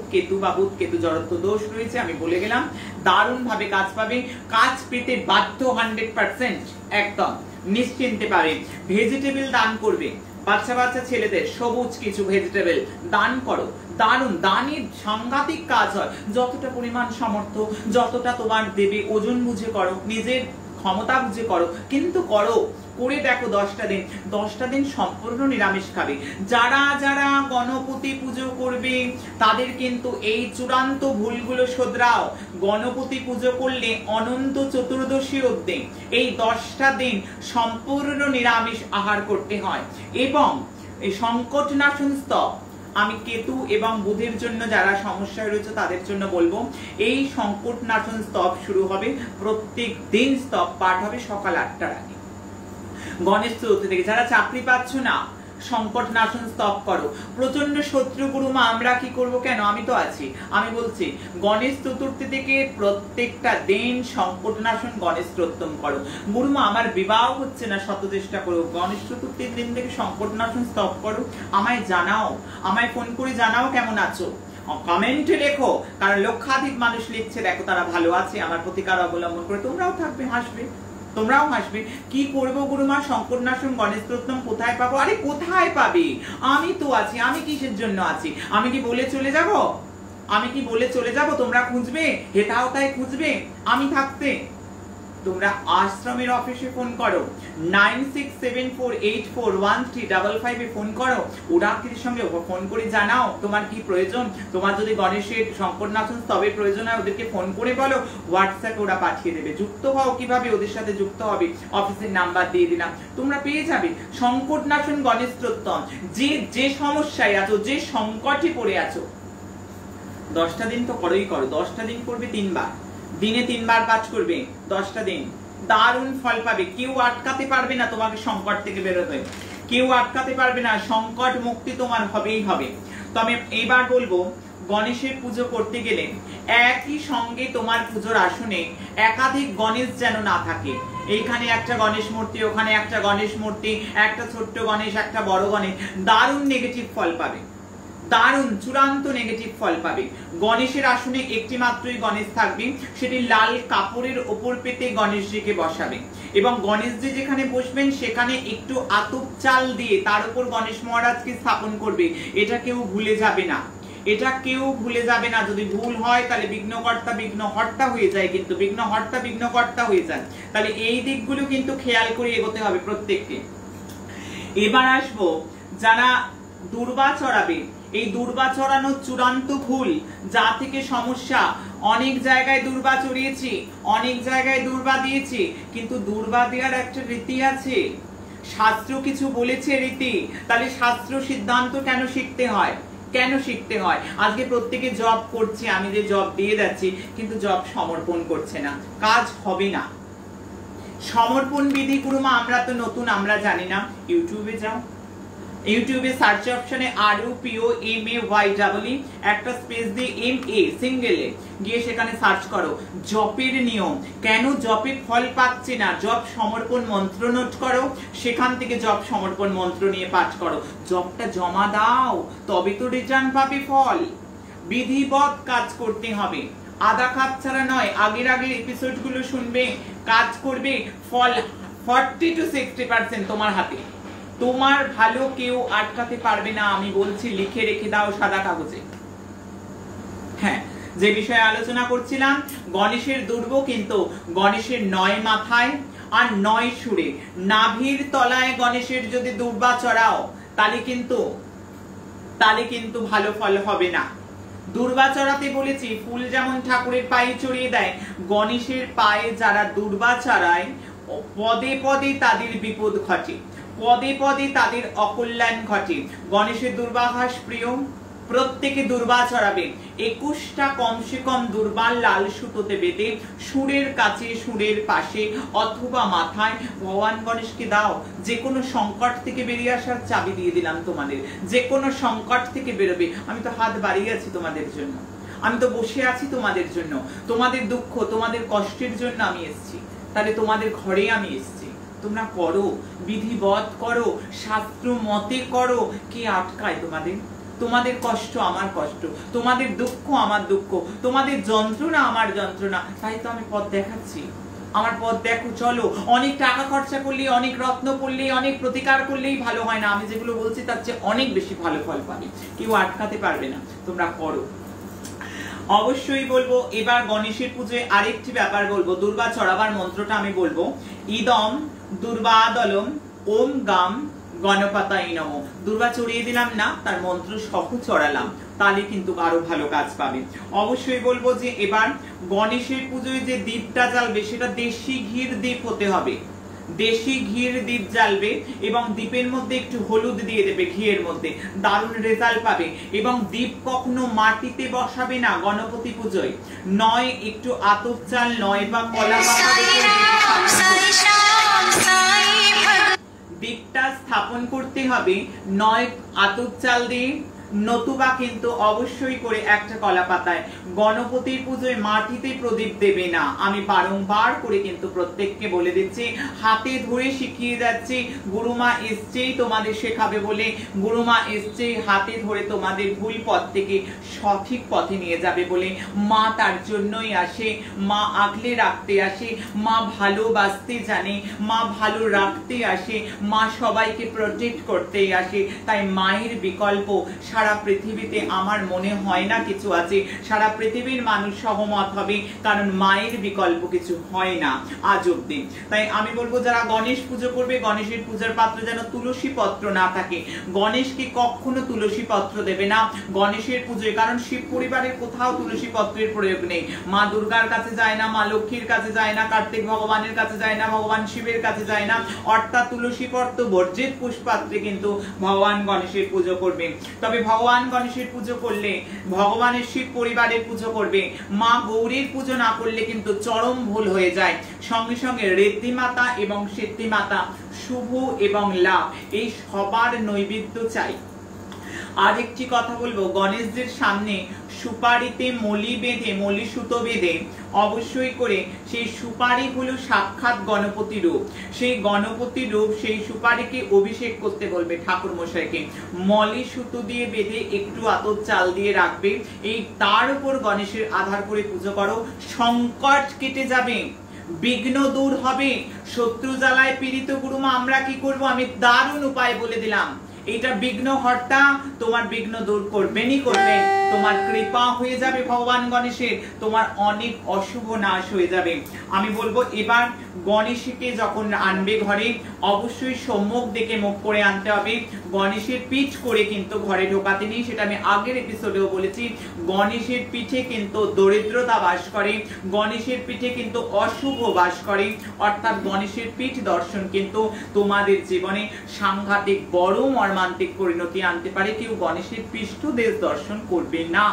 কেতু জড়ত্ব দোষ রয়েছে, আমি বলে গেলাম, দারুণ ভাবে কাজ পাবে। কাজ পেতে বাধ্য 100%, একদম নিশ্চিন্তে পাবে। ভেজিটেবল দান করবে, বাচ্চা ছেলেদের সবুজ কিছু ভেজিটেবল দান করো। দারুণ, দানের সাংঘাতিক কাজ হয়। যতটা পরিমাণ সামর্থ্য, যতটা তোমার দেবে, ওজন বুঝে করো, নিজের ক্ষমতা বুঝে করো, কিন্তু করো। করে দেখো 10টা দিন সম্পূর্ণ নিরামিষ খাবে। যারা গণপতি পুজো করবে তাদের কিন্তু এই চূড়ান্ত ভুলগুলো শোধরাও। গণপতি পুজো করলে অনন্ত চতুর্দশী অবধি এই 10টা দিন সম্পূর্ণ নিরামিষ আহার করতে হয়। এবং এই সংকট নাশন স্তব আমি কেতু এবং বুধের জন্য যারা সমস্যায় রয়েছে তাদের জন্য বলবো, এই সংকট নাশন স্তব শুরু হবে প্রত্যেক দিন, স্তব পাঠ হবে সকাল 8টার আগে। গণেশ চতুর্থী থেকে যারা চাকরি পাচ্ছ না, সংকট নাশন স্তব করো। প্রচন্ড শত্রু গুরুমা আমরা কি করব, কেন আমি তো আছি। আমি বলছি গণেশ চতুর্থী থেকে প্রত্যেকটা দিন সংকট নাশন গণেশ স্তোত্রম করো। গুরুমা আমার বিবাহ হচ্ছে না, শত চেষ্টা করো, গণেশ চতুর্থীর দিন থেকে সংকট নাশন স্তব করো। আমায় জানাও, আমায় ফোন করে জানাও কেমন আছো, কমেন্টে লেখো, কারণ লক্ষাধিক মানুষ লিখছে দেখো তারা ভালো আছে, আমার প্রতিকার অবলম্বন করে তোমরাও থাকবে, হাসবে, তোমরাও হাসবে। কি করবো গুরুমা, সংকট নাশন গণেশ স্তোত্রম কোথায় পাবো? আরে কোথায় পাবে, আমি তো আছি। আমি কিসের জন্য আছি? আমি কি বলে চলে যাব? আমি কি বলে চলে যাব তোমরা খুঁজবে, হেতাও তাই খুঁজবে আমি থাকতে? তোমরা আশ্রমের অফিসে ফোন করো, 9674841355 এ ফোন করো, ওরাকির সঙ্গে ফোন করে জানাও তোমার কি প্রয়োজন। তোমার যদি গণেশের সংকট নাশন স্তবের প্রয়োজন হয় ওদেরকে ফোন করে বলো, হোয়াটসঅ্যাপে ওরা পাঠিয়ে দেবে। যুক্ত হও, কিভাবে ওদের সাথে যুক্ত হবে, অফিসের নাম্বার দিয়ে দিলাম, তোমরা পেয়ে যাবে। সংকট নাশন গণেশ স্তোত্রম, যে সমস্যায় আছো, যে সংকটে পড়ে আছো, 10টা দিন তো করোই করো, 10টা দিন করবে 3 বার, দিনে 3 বার পাঠ করবে, 10টা দিন দারুণ ফল পাবে। কেউ আটকাতে পারবে না তোমাকে সংকট থেকে বেরোতে, কেউ আটকাতে পারবে না, সংকট মুক্তি তোমার হবেই হবে। তো আমি এবার বলবো, গণেশের পুজো করতে গেলে একই সঙ্গে তোমার পুজোর আসনে একাধিক গণেশ যেন না থাকে। এইখানে একটা গণেশ মূর্তি, ওখানে একটা গণেশ মূর্তি, একটা ছোট্ট গণেশ, একটা বড় গণেশ, দারুণ নেগেটিভ ফল পাবে, দারুণ চূড়ান্ত নেগেটিভ ফল পাবে। গণেশের আসনে একটি মাত্রই গণেশ থাকবে, সেটি লাল কাপড়ের ওপর পেতে গণেশজিকে বসাবে এবং গণেশজি যেখানে বসবেন সেখানে একটু আতপ চাল দিয়ে তার উপর গণেশ মহারাজকে স্থাপন করবে। এটা কেউ ভুলে যাবে না, এটা কেউ ভুলে যাবে না। যদি ভুল হয় তাহলে বিঘ্নকর্তা বিঘ্নহর্তা হয়ে যায়, কিন্তু বিঘ্নহর্তা বিঘ্নকর্তা হয়ে যায়। তাহলে এই দিকগুলো কিন্তু খেয়াল করে এগোতে হবে প্রত্যেককে। এবার আসবো যারা দুর্বা চড়াবে, এই দুর্বা চড়ানো চূড়ান্ত ভুল, যা থেকে সমস্যা। অনেক জায়গায় দুর্বা চড়িয়েছি, অনেক জায়গায় দুর্বা দিয়েছি, কিন্তু দুর্বা দেওয়ার একটা রীতি আছে, শাস্ত্র কিছু বলেছে রীতি। তাহলে শাস্ত্র সিদ্ধান্ত কেন শিখতে হয়, কেন শিখতে হয়? আজকে প্রত্যেকে জব করছে, আমি যে জব দিয়ে যাচ্ছি, কিন্তু জব সমর্পণ করছে না, কাজ হবে না। সমর্পণ বিধি গুরুমা আমরা তো নতুন, আমরা জানি না। ইউটিউবে যাও, ইউটিউবে সার্চ অপশনে RUPOMAYE একটা স্পেস দিয়ে MA সিঙ্গেলে গিয়ে সেখানে সার্চ করো জপের নিয়ম, কেন জপে ফল পাচ্ছে না, জপ সমর্পণ মন্ত্র নোট করো, সেখান থেকে জপ সমর্পণ মন্ত্র নিয়ে পাঠ করো, জপটা জমা দাও, তবে তো রিটার্ন পাবে ফল। বিধিবৎ কাজ করতে হবে, আধা কাজ ছাড়া নয়। আগের এপিসোড গুলো শুনবে, কাজ করবে, ফল 40 to 60% তোমার হাতে। তোমার ভালো কেউ আটকাতে পারবে না, আমি বলছি, লিখে রেখে দাও সাদা কাগজে। হ্যাঁ, যে বিষয়ে আলোচনা করছিলাম, গণেশের দুর্ব কিন্তু গণেশের 9 মাথায় আর 9 সুরে, নাভির তলায় গণেশের যদি দুর্বা চড়াও তাহলে কিন্তু ভালো ফল হবে না। দুর্বা চড়াতে বলেছি, ফুল যেমন ঠাকুরের পায়ে চড়িয়ে দেয়, গণেশের পায়ে যারা দুর্বা চড়ায় পদে পদে তাদের বিপদ ঘটে, পদে পদে তাদের অকল্যাণ ঘটে। গণেশের দুর্বাঘাস প্রিয়, প্রত্যেকে দুর্বা চড়াবে। 21টা কমসে কম দুর্বা লাল সুতোতে বেঁধে সুরের কাছে, সুরের পাশে অথবা মাথায় ভগবান গণেশকে দাও। যে কোনো সংকট থেকে বেরিয়ে আসার চাবি দিয়ে দিলাম তোমাদের, যে কোনো সংকট থেকে বেরোবে। আমি তো হাত বাড়িয়ে আছি তোমাদের জন্য, আমি তো বসে আছি তোমাদের জন্য, তোমাদের দুঃখ তোমাদের কষ্টের জন্য আমি এসেছি, তাহলে তোমাদের ঘরে আমি এসেছি। তোমরা করো, বিধিবৎ করো, শাস্ত্র মতে করো। কে আটকায় তোমাদের? তোমাদের কষ্ট আমার কষ্ট, তোমাদের দুঃখ আমার দুঃখ, তোমাদের যন্ত্রণা আমার যন্ত্রণা। তাই তো আমি পথ দেখাচ্ছি, আমার পথ দেখো, চলো। অনেক টাকা খরচা করলেই, অনেক রত্ন পড়লেই, অনেক প্রতিকার করলেই ভালো হয় না। আমি যেগুলো বলছি তার চেয়ে অনেক বেশি ভালো ফল পাবে, কেউ আটকাতে পারবে না। তোমরা করো। অবশ্যই বলবো, এবার গণেশের পুজোয় আরেকটি ব্যাপার বলবো, দুর্বা চড়াবার মন্ত্রটা আমি বলবো, ইদম দুর্বাদলম ওম গাম গণপতাই নমঃ। দুর্বা চড়িয়ে দিলাম না, তার মন্ত্র সহ চড়ালাম, তাহলে কিন্তু আরো ভালো কাজ পাবে। অবশ্যই বলবো যে এবার গণেশের পুজোয় যে দীপটা জ্বালবে সেটা দেশি ঘির দীপ হতে হবে। দেশি ঘির দীপ জ্বালবে এবং দীপের মধ্যে একটু হলুদ দিয়ে দেবে, ঘিয়ের মধ্যে দারুণ রেজাল্ট পাবে। এবং দীপ কখনো মাটিতে বসাবে না গণপতি পুজোয়, নয় একটু আতপ চাল নয় বা কলা পাতা দীপটা স্থাপন করতে হবে, নয় আতপ চাল দিয়ে, নতুবা কিন্তু অবশ্যই করে একটা কলা পাতায়। গণপতির পুজোয় মাটিতে প্রদীপ দেবে না, আমি বারংবার করে কিন্তু প্রত্যেককে বলে দিচ্ছি, হাতে ধরে শিখিয়ে যাচ্ছি। গুরুমা এসছেই তোমাদের শেখাবে বলে, গুরুমা এসছেই হাতে ধরে তোমাদের ভুল পথ থেকে সঠিক পথে নিয়ে যাবে বলে। মা তার জন্যই আসে, মা আগলে রাখতে আসে, মা ভালোবাসতে জানে, মা ভালো রাখতে আসে, মা সবাইকে প্রোটেক্ট করতেই আসে। তাই মায়ের বিকল্প সারা পৃথিবীতে আমার মনে হয় না কিছু আছে, সারা পৃথিবীর মানুষ সহমত হবে, কারণ মায়ের বিকল্প কিছু হয় না আজ অব্দি। তাই আমি বলবো যারা গণেশ পুজো করবে, গণেশের পূজার পাত্রে যেন তুলসী পত্র না থাকে। গণেশকে কখনো তুলসী পত্র দেবে না গণেশের পুজোয়, কারণ শিব পরিবারের কোথাও তুলসী পত্রের প্রয়োগ নেই। মা দুর্গার কাছে যায় না, মা লক্ষ্মীর কাছে যায় না, কার্তিক ভগবানের কাছে যায় না, ভগবান শিবের কাছে যায় না, অর্থাৎ তুলসী পত্র বর্জিত পুষ্পাত্রে কিন্তু ভগবান গণেশের পুজো করবে। তবে ভগবান গণেশের পুজো করলে, ভগবানের শিব পরিবারের পুজো করবে, মা গৌরীর পুজো না করলে কিন্তু চরম ভুল হয়ে যায়। সঙ্গে সঙ্গে ঋদ্ধি মাতা এবং সিদ্ধি মাতা, শুভ এবং লাভ, এই সবার নৈবেদ্য চাই। আর একটি কথা বলবো, গণেশদের সামনে সুপারিতে মলি বেঁধে, মলি সুতো বেঁধে অবশ্যই করে, সেই সুপারি হলো সাক্ষাৎ গণপতি রূপ, সেই গণপতি রূপ, সেই সুপারিকে অভিষেক করতে বলবে ঠাকুর মশাইকে। মলি সুতো দিয়ে বেঁধে একটু আতপ চাল দিয়ে রাখবে, এই তার উপর গণেশের আধার করে পুজো করো, সংকট কেটে যাবে, বিঘ্ন দূর হবে। শত্রু জ্বালায় পীড়িত গুরুমা আমরা কি করব, আমি দারুণ উপায় বলে দিলাম। এটা বিঘ্নহর্তা তোমার বিঘ্ন দূর করবেনই করবেন, তোমার কৃপা হয়ে যাবে ভগবান গণেশের, তোমার অনেক অশুভ নাশ হয়ে যাবে। আমি বলবো এবার গণেশকে যখন আনবে ঘরে, অবশ্যই সম্মুখ দেখে মুখ করে আনতে হবে। গণেশের পিঠ করে কিন্তু ঘরে ঢোকাতে নেই, সেটা আমি আগের এপিসোডেও বলেছি। গণেশের পিঠে কিন্তু দরিদ্রতা বাস করে, গণেশের পিঠে কিন্তু অশুভ বাস করে, অর্থাৎ গণেশের পিঠ দর্শন কিন্তু তোমাদের জীবনে সাংঘাতিক বড় মর্মান্তিক পরিণতি আনতে পারে। কেউ গণেশের পৃষ্ঠদেশ দর্শন করবে না,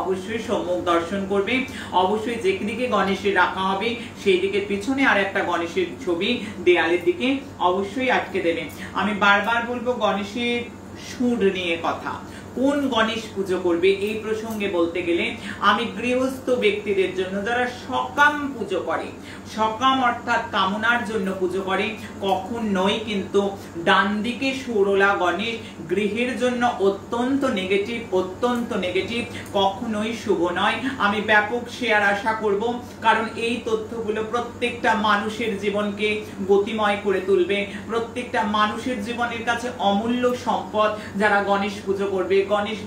অবশ্যই সম্মুখ দর্শন করবে। অবশ্যই যেদিকে গণেশের রাখা হবে সেই দিকের পিছনে আর একটা গণেশের ছবি দেয়ালের দিকে অবশ্যই আটকে দেবে। আমি বারবার বলবো গণেশের সুর নিয়ে কথা, কোন গণেশ পুজো করবে এই প্রসঙ্গে বলতে গেলে আমি গৃহস্থ ব্যক্তিদের জন্য যারা সকাম পুজো করে, সকাম অর্থাৎ কামনার জন্য পুজো করে, কখনোই কিন্তু ডান দিকে সুরলা গণেশ গৃহের জন্য অত্যন্ত নেগেটিভ, অত্যন্ত নেগেটিভ, কখনোই শুভ নয়। আমি ব্যাপক শেয়ার আশা করব, কারণ এই তথ্যগুলো প্রত্যেকটা মানুষের জীবনকে গতিময় করে তুলবে, প্রত্যেকটা মানুষের জীবনের কাছে অমূল্য সম্পদ। যারা গণেশ পুজো করবে, গণেশ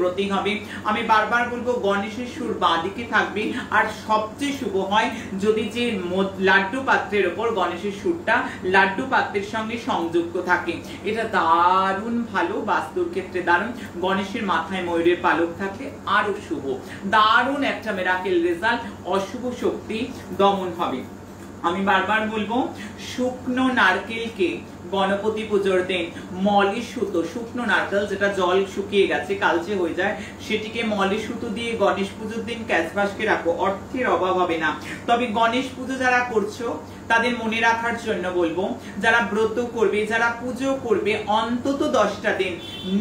ব্রতী হবে, আমি বারবার বলবো গণেশের সুর বাঁদিকে থাকবে। আর সবচেয়ে শুভ হয় যদি যে লাড্ডু পাত্রের উপর গণেশের সুরটা লাড্ডু পাত্রের সঙ্গে সংযুক্ত থাকে, এটা দারুণ ভালো, বাস্তুর ক্ষেত্রে দারুণ। গণেশের মাথায় ময়ূরের পালক থাকলে আরো শুভ, দারুণ একটা মিরাকেল রেজাল্ট, অশুভ শক্তি দমন হবে। আমি বারবার বলবো শুকনো নারকেলকে গণপতি পুজোর দিন মলি সুতো, শুকনো নারকেল যেটা জল শুকিয়ে গেছে, কালচে হয়ে যায়, সেটিকে মলি সুতো দিয়ে গণেশ পুজোর দিন ক্যাশবাস্কে রাখো, অর্থের অভাব হবে না। তবে গণেশ পুজো যারা করছো তাদের মনে রাখার জন্য বলবো, যারা ব্রত করবে, যারা পুজো করবে, অন্তত 10টা দিন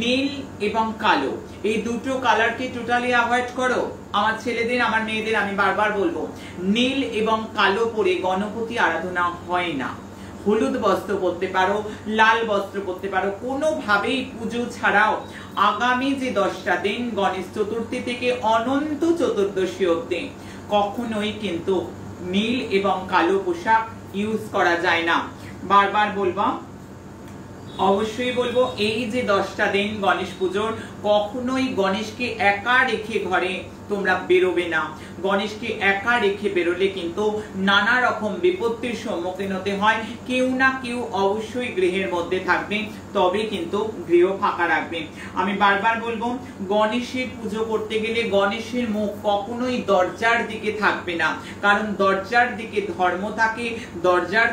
নীল এবং কালো, এই দুটো কালারকে টোটালি অ্যাভয়েড করো। আমার ছেলেদের, আমার মেয়েদের আমি বারবার বলবো, নীল এবং কালো পরে গণপতি আরাধনা হয় না। হলুদ বস্ত্র পরতে পারো, লাল বস্ত্র পরতে পারো, কোনোভাবেই পুজো ছাড়াও আগামী যে 10টা দিন গণেশ চতুর্থী থেকে অনন্ত চতুর্দশী অবধি কখনোই কিন্তু নীল এবং কালো পোশাক ইউজ করা যায় না। বারবার বলবো, অবশ্যই বলবো এই যে 10টা দিন গণেশ পুজোর, কখনোই গণেশকে একা রেখে ঘরে তোমরা বেরোবে না। গণেশকে একা রেখে বেরোলে কিন্তু নানা রকম বিপত্তির সম্মুখীন হতে হয়। কেউ না কেউ অবশ্যই গৃহের মধ্যে থাকবে, তবে কিন্তু গৃহ ফাঁকা রাখবে। আমি বারবার বলবো, গণেশের পুজো করতে গেলে গণেশের মুখ কখনোই দরজার দিকে থাকবে না, কারণ দরজার দিকে ধর্ম থাকে, দরজার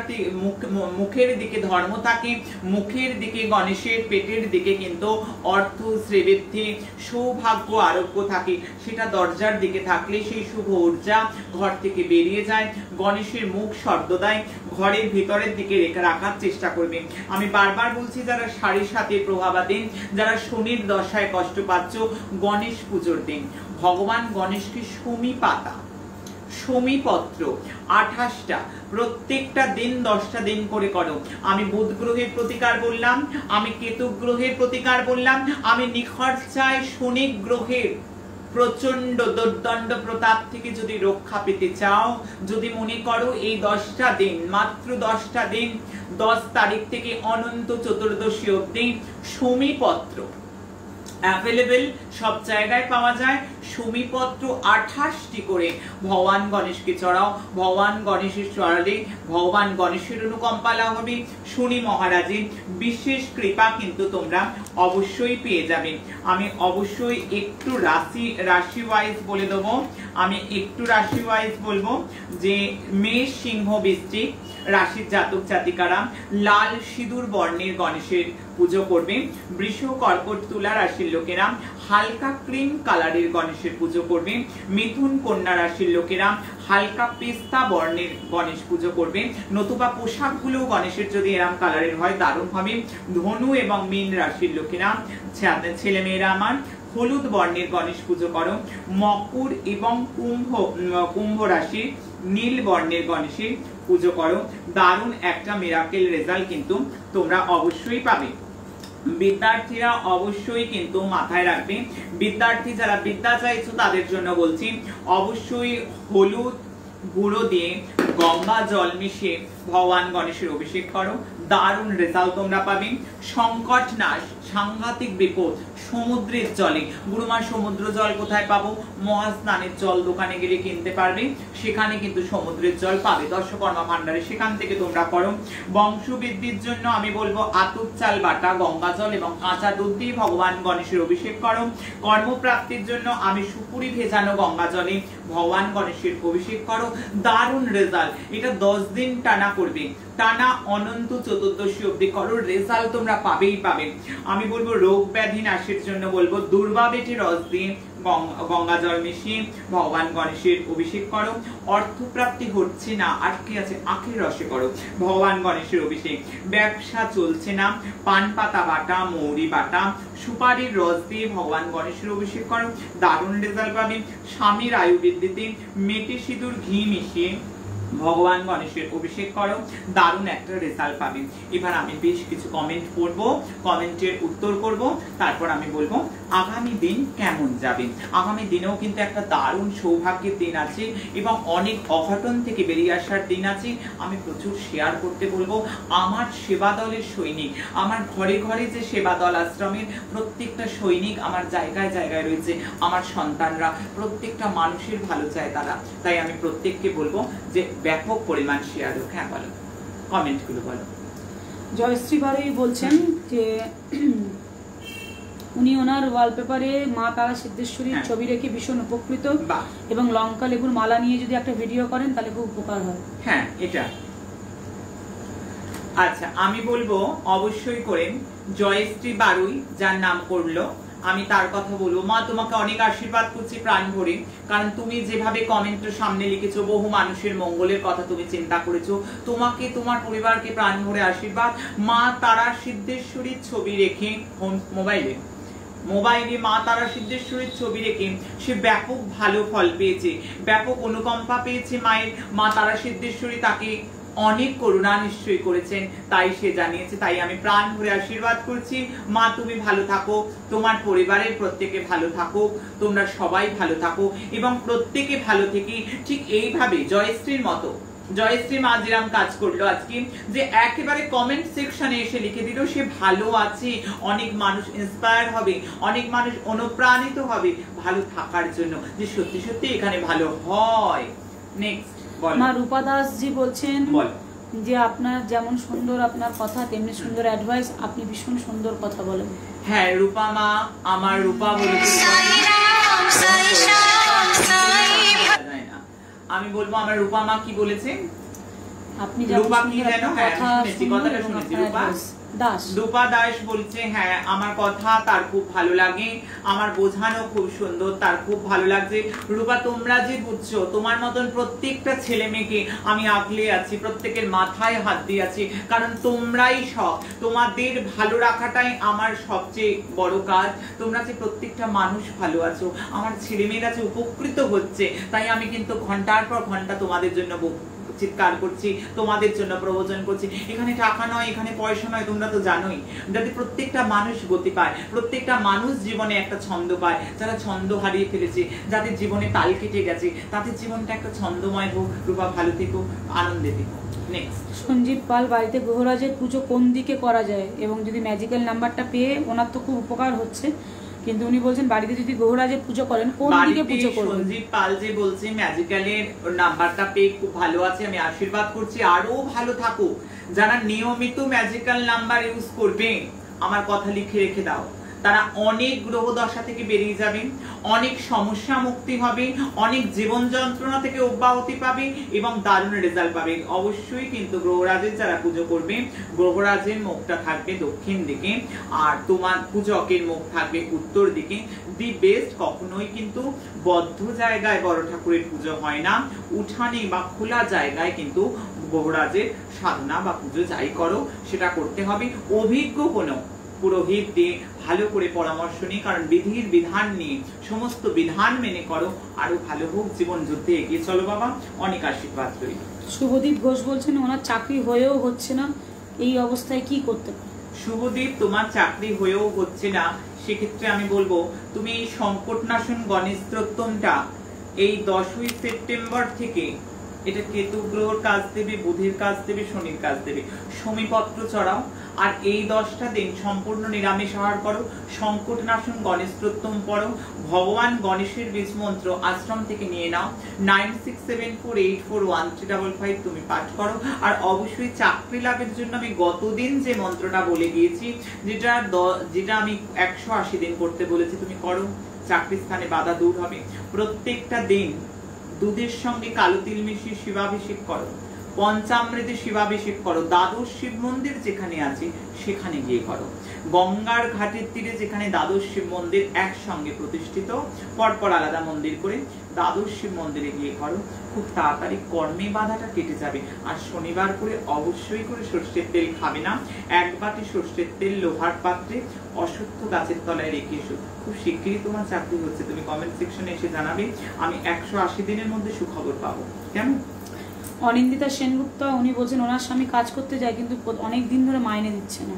মুখের দিকে ধর্ম থাকে, মুখের দিকে গণেশের পেটের দিকে কিন্তু অর্থ, শ্রীবৃদ্ধি, সৌভাগ্য, আরোগ্য থাকে। সেটা দরজার দিকে থাকলে সেই শুভ ঊর্জা ঘর থেকে বেরিয়ে যায়। গণেশের মুখ সর্বদাই ঘরের ভিতরের দিকে রাখার চেষ্টা করবে। আমি বারবার বলছি, যারা সাড়ে সাতের প্রভাবাধীন, যারা শনির দশায় কষ্ট পাচ্ছ, গণেশ পুজোর দিন ভগবান গণেশকে সমী পাতা, সমীপত্র 28টা, প্রত্যেকটা দিন 10টা দিন করে করো। আমি বুধ গ্রহের প্রতিকার বললাম, আমি কেতু গ্রহের প্রতিকার বললাম, আমি নিখরচায় শনি গ্রহের প্রচন্ড দুর্দণ্ড প্রতাপ থেকে যদি রক্ষা পেতে চাও, যদি মনে করো এই 10টা দিন, মাত্র 10টা দিন, 10 তারিখ থেকে অনন্ত চতুর্দশী অবধি সমীপত্র অ্যাভেলেবেল, সব জায়গায় পাওয়া যায়। সমীপত্র 28টি করে ভগবান গণেশকে চড়াও। ভগবান গণেশের চড়ালে ভগবান গণেশের অনুকম্পা লাভ হবে, শনি মহারাজের বিশেষ কৃপা কিন্তু তোমরা অবশ্যই পেয়ে যাবে। আমি অবশ্যই একটু রাশি ওয়াইজ বলে দেবো। আমি একটু রাশি ওয়াইজ বলবো যে মেষ, সিংহ, বৃশ্চিক রাশির জাতক জাতিকারা লাল সিঁদুর বর্ণের গণেশের পুজো করবে। বৃষ, কর্কট, তুলা রাশির লোকেরা হালকা ক্রিম কালারের গণেশের পুজো করবে। মিথুন, কন্যা রাশির লোকেরা হালকা পেস্তা বর্ণের গণেশ পুজো করবে। নতুবা পোশাকগুলো গণেশের যদি এরম কালারের হয় দারুণ হবে। ধনু এবং মীন রাশির লোকেরা, ছেলে মেয়েরা আমার, হলুদ বর্ণের গণেশ পুজো করো। মকর এবং কুম্ভ রাশি নীল বর্ণের গণেশের পুজো করো। দারুণ একটা মিরাকেল রেজাল্ট কিন্তু তোমরা অবশ্যই পাবে। বিদ্যার্থীরা অবশ্যই কিন্তু মাথায় রাখবে, বিদ্যার্থী যারা বিদ্যা চাইছো তাদের জন্য বলছি, অবশ্যই হলুদ গুঁড়ো দিয়ে গঙ্গা জল মিশিয়ে ভগবান গণেশের অভিষেক করো, দারুণ রেজাল্ট তোমরা পাবে। সংকট নাশ, সাংঘাতিক বিপদ সমুদ্রের জলে। গুরুমা, সমুদ্র জল কোথায় পাবো? মহাস্নানের জল দোকানে গেলে কিনতে পারবে, সেখানে কিন্তু সমুদ্রের জল পাবে দর্শকর্মা ভান্ডারে, সেখান থেকে তোমরা করো। বংশবৃদ্ধির জন্য আমি বলবো আতপ চাল বাটা, গঙ্গা জল এবং কাঁচা দুধ দিয়ে ভগবান গণেশের অভিষেক করো। কর্মপ্রাপ্তির জন্য আমি সুপুরি ভেজানো গঙ্গা জলে ভগবান গণেশের অভিষেক করো, দারুণ রেজাল্ট। এটা 10 দিন টানা করবে, টানা অনন্ত চতুর্দশী অবধি করো, রেজাল্ট তোমরা পাবেই পাবে। আমি বলবো রোগ ব্যাধি নাশের জন্য বলবো দুর্বা বেটে রস দিয়ে গঙ্গা জল মিশিয়ে ভগবান গণেশের অভিষেক করো। অর্থপ্রাপ্তি হচ্ছে না, আটকে আছে, আখের রসে করো ভগবান গণেশের অভিষেক। ব্যবসা চলছে না, পান পাতা বাটা, মৌরি বাটা, সুপারির রস দিয়ে ভগবান গণেশের অভিষেক করো, দারুণ রেজাল্ট পাবে। স্বামীর আয়ু বৃদ্ধিতে মেটে সিঁদুর ঘি মিশিয়ে ভগবান গণেশের অভিষেক করো, দারুণ একটা রেজাল্ট পাবে। এবার আমি বেশ কিছু কমেন্ট পড়বো, কমেন্টের উত্তর করব, তারপর আমি বলবো আগামী দিন কেমন যাবে। আগামী দিনেও কিন্তু একটা দারুণ সৌভাগ্যের দিন আছে এবং অনেক অঘটন থেকে বেরিয়ে আসার দিন আছে। আমি প্রচুর শেয়ার করতে বলবো। আমার সেবা দলের সৈনিক, আমার ঘরে ঘরে যে সেবা দল আশ্রমের প্রত্যেকটা সৈনিক আমার জায়গায় জায়গায় রয়েছে, আমার সন্তানরা, প্রত্যেকটা মানুষের ভালো চায় তারা, তাই আমি প্রত্যেককে বলবো যে ব্যাপক পরিমাণ শেয়ার হোক। হ্যাঁ বলো, কমেন্ট গুলো বলো। জয়শ্রী বারুই বলছেন যে উনি ওনার ওয়ালপেপারে মা তারা সিদ্ধেশ্বরীর ছবি রেখে ভীষণ উপকৃত, এবং লঙ্কা লেবুর মালা নিয়ে যদি একটা ভিডিও করেন তাহলে খুব উপকার হয়। হ্যাঁ, এটা আচ্ছা, আমি বলবো অবশ্যই করেন। জয়শ্রী বারুই যার নাম করলো, আমি তার কথা বলবো। মা, তোমাকে অনেক আশীর্বাদ করছি প্রাণ ভরে, কারণ তুমি যেভাবে কমেন্টের সামনে লিখেছো, বহু মানুষের মঙ্গলের কথা তুমি চিন্তা করেছো। তোমাকে, তোমার পরিবারকে প্রাণ ভরে আশীর্বাদ। মা তারা সিদ্ধেশ্বরীর ছবি রেখে মোবাইলে মা তারা সিদ্ধেশ্বরীর ছবি রেখে সে ব্যাপক ভালো ফল পেয়েছে, ব্যাপক অনুকম্পা পেয়েছে মায়ের। মা তারা সিদ্ধেশ্বরী তাকে অনেক করুণা নিশ্চয়ই করেছেন, তাই সে জানিয়েছে। তাই আমি প্রাণ ভরে আশীর্বাদ করছি। মা, তুমি ভালো থাকো, তোমার পরিবারের প্রত্যেকে ভালো থাকো, তোমরা সবাই ভালো থাকো এবং প্রত্যেকে ভালো থেকে ঠিক এইভাবে জয়শ্রীর মতো জয়শ্রী মাঝিরাম কাজ করলো আজকে, যে একেবারে কমেন্ট সেকশনে এসে লিখে দিল সে ভালো আছে, অনেক মানুষ ইন্সপায়ার হবে, অনেক মানুষ অনুপ্রাণিত হবে ভালো থাকার জন্য, যে সত্যি সত্যি এখানে ভালো হয়। নেক্সট বল। মা রূপা দাস জি বলছেন বল। যে আপনার যেমন সুন্দর আপনার কথা তেমনি সুন্দর অ্যাডভাইস, আপনি ভীষণ সুন্দর কথা বলেন। হ্যাঁ রূপা মা, আমার রূপা বলেছে, আমি বলবো আমার রূপা মা কি বলেছে। আপনি রূপা কি জানো? হ্যাঁ শুনেছি, কথাটা শুনেছি। রূপা দাস, রূপা দাস বলছে হ্যাঁ আমার কথা তার খুব ভালো লাগে, আমার বোঝানো খুব সুন্দর, তার খুব ভালো লাগছে। রূপা তোমরা যে বুঝছো, তোমার মতন প্রত্যেকটা ছেলে মেয়েকে আমি আগলে আছি, প্রত্যেকের মাথায় হাত দিয়ে আছি, কারণ তোমরাই সব, তোমাদের ভালো রাখাটাই আমার সবচেয়ে বড় কাজ। তোমরা যে প্রত্যেকটা মানুষ ভালো আছো, আমার ছেলে মেয়েরা যে উপকৃত হচ্ছে, তাই আমি কিন্তু ঘন্টার পর ঘন্টা তোমাদের জন্য চিৎকার করছি, তোমাদের জন্য প্রবচন করছি। এখানে টাকা নয়, এখানে পয়সা নয়, তোমরা তো জানোই, যাতে প্রত্যেকটা মানুষ গতি পায়, প্রত্যেকটা মানুষ জীবনে একটা ছন্দ পায়, যারা ছন্দ হারিয়ে ফেলেছে, যাদের জীবনে তাল কেটে গেছে, তাদের জীবনটা একটা ছন্দময় হোক। রূপা ভালো থেকো, আনন্দে থেকো। নেক্সট সঞ্জীব পাল, বাড়িতে গ্রহরাজের পুজো কোন দিকে করা যায়, এবং যদি ম্যাজিক্যাল নাম্বারটা পেয়ে ওনার তো খুব উপকার হচ্ছে, কিন্তু উনি বলছেন বাড়িতে যদি গ্রহরাজের পুজো করেন কোন দিকে পুজো করবেন। সঞ্জীব পাল যে বলছে ম্যাজিক্যালের নাম্বারটা পেয়ে খুব ভালো আছে, আমি আশীর্বাদ করছি আরো ভালো থাকো। যারা নিয়মিত ম্যাজিক্যাল নাম্বার ইউজ করবে, আমার কথা লিখে রেখে দাও, তারা অনেক গ্রহ দশা থেকে বেরিয়ে যাবে, অনেক সমস্যা মুক্তি হবে, অনেক জীবন যন্ত্রণা থেকে অব্যাহতি পাবে এবং দারুণ রেজাল্ট পাবে। অবশ্যই কিন্তু গ্রহরাজের যারা পুজো করবে, গ্রহরাজের মুখটা থাকবে দক্ষিণ দিকে, আর তোমার পূজকের মুখ থাকবে উত্তর দিকে। দি বেস্ট, কখনোই কিন্তু বদ্ধ জায়গায় বড় ঠাকুরের পুজো হয় না, উঠানে বা খোলা জায়গায় কিন্তু গ্রহরাজের সাধনা বা পুজো যাই করো সেটা করতে হবে অভিজ্ঞ কোনো পুরোহিত দিয়ে ভালো করে পরামর্শ নিয়ে, কারণ বিধির বিধান নিয়ে সমস্ত বিধান মেনে করো, আরো ভালো হোক জীবন যুদ্ধে এগিয়ে চলো বাবা, অনেক আশীর্বাদ রইল। শুভদীপ ঘোষ বলছেন ওনার চাকরি হয়েও হচ্ছে না, এই অবস্থায় কি করতে পারে? শুভদীপ, তোমার চাকরি হয়েও হচ্ছে না, সেক্ষেত্রে আমি বলবো তুমি এই সংকটনাশন গণেশ স্তোত্রমটা এই 10ই সেপ্টেম্বর থেকে, এটা কেতু গ্রহর কাজ দেবে, বুধের কাজ দেবে, শনির কাজ দেবে, শমীপত্র চড়াও, আর এই 10টা দিন সম্পূর্ণ নিরামিষ আহার করো, সংকটনাশন গণেশ স্তোত্রম পড়ো, ভগবান গণেশের বীজ মন্ত্র আশ্রম থেকে নিয়ে নাও, 9674841355 তুমি পাঠ করো। আর অবশ্যই চাকরি লাভের জন্য আমি গতদিন যে মন্ত্রটা বলে গিয়েছি, যেটা আমি 180 দিন করতে বলেছি, তুমি করো, চাকরির স্থানে বাধা দূর হবে। প্রত্যেকটা দিন দুধের সঙ্গে কালো তিল মিশিয়ে শিবাভিষেক করো, পঞ্চামৃতে শিবাভিষেক করো, দ্বাদশ শিব মন্দির যেখানে আছে সেখানে গিয়ে করো, গঙ্গার ঘাটের তীরে যেখানে দ্বাদশ শিব মন্দির একসঙ্গে প্রতিষ্ঠিত, পরপর আলাদা মন্দির করে দ্বাদশ শিব মন্দিরে গিয়ে করো, খুব তাড়াতাড়ি কর্মে বাধাটা কেটে যাবে। আর শনিবার করে অবশ্যই করে সর্ষের তেল খাবে না, 1 বাটি সর্ষের তেল লোহার পাত্রে অশ্বত্থ গাছের তলায় রেখে এসো, খুব শিগগিরই তোমার চাকরি হচ্ছে। তুমি কমেন্ট সেকশনে এসে জানাবে, আমি 180 দিনের মধ্যে সুখবর পাবো। কেমন? অনিন্দিতা সেনগুপ্তা, উনি বলছেন ওনার স্বামী কাজ করতে যায় কিন্তু অনেক দিন ধরে মাইনে দিচ্ছে না,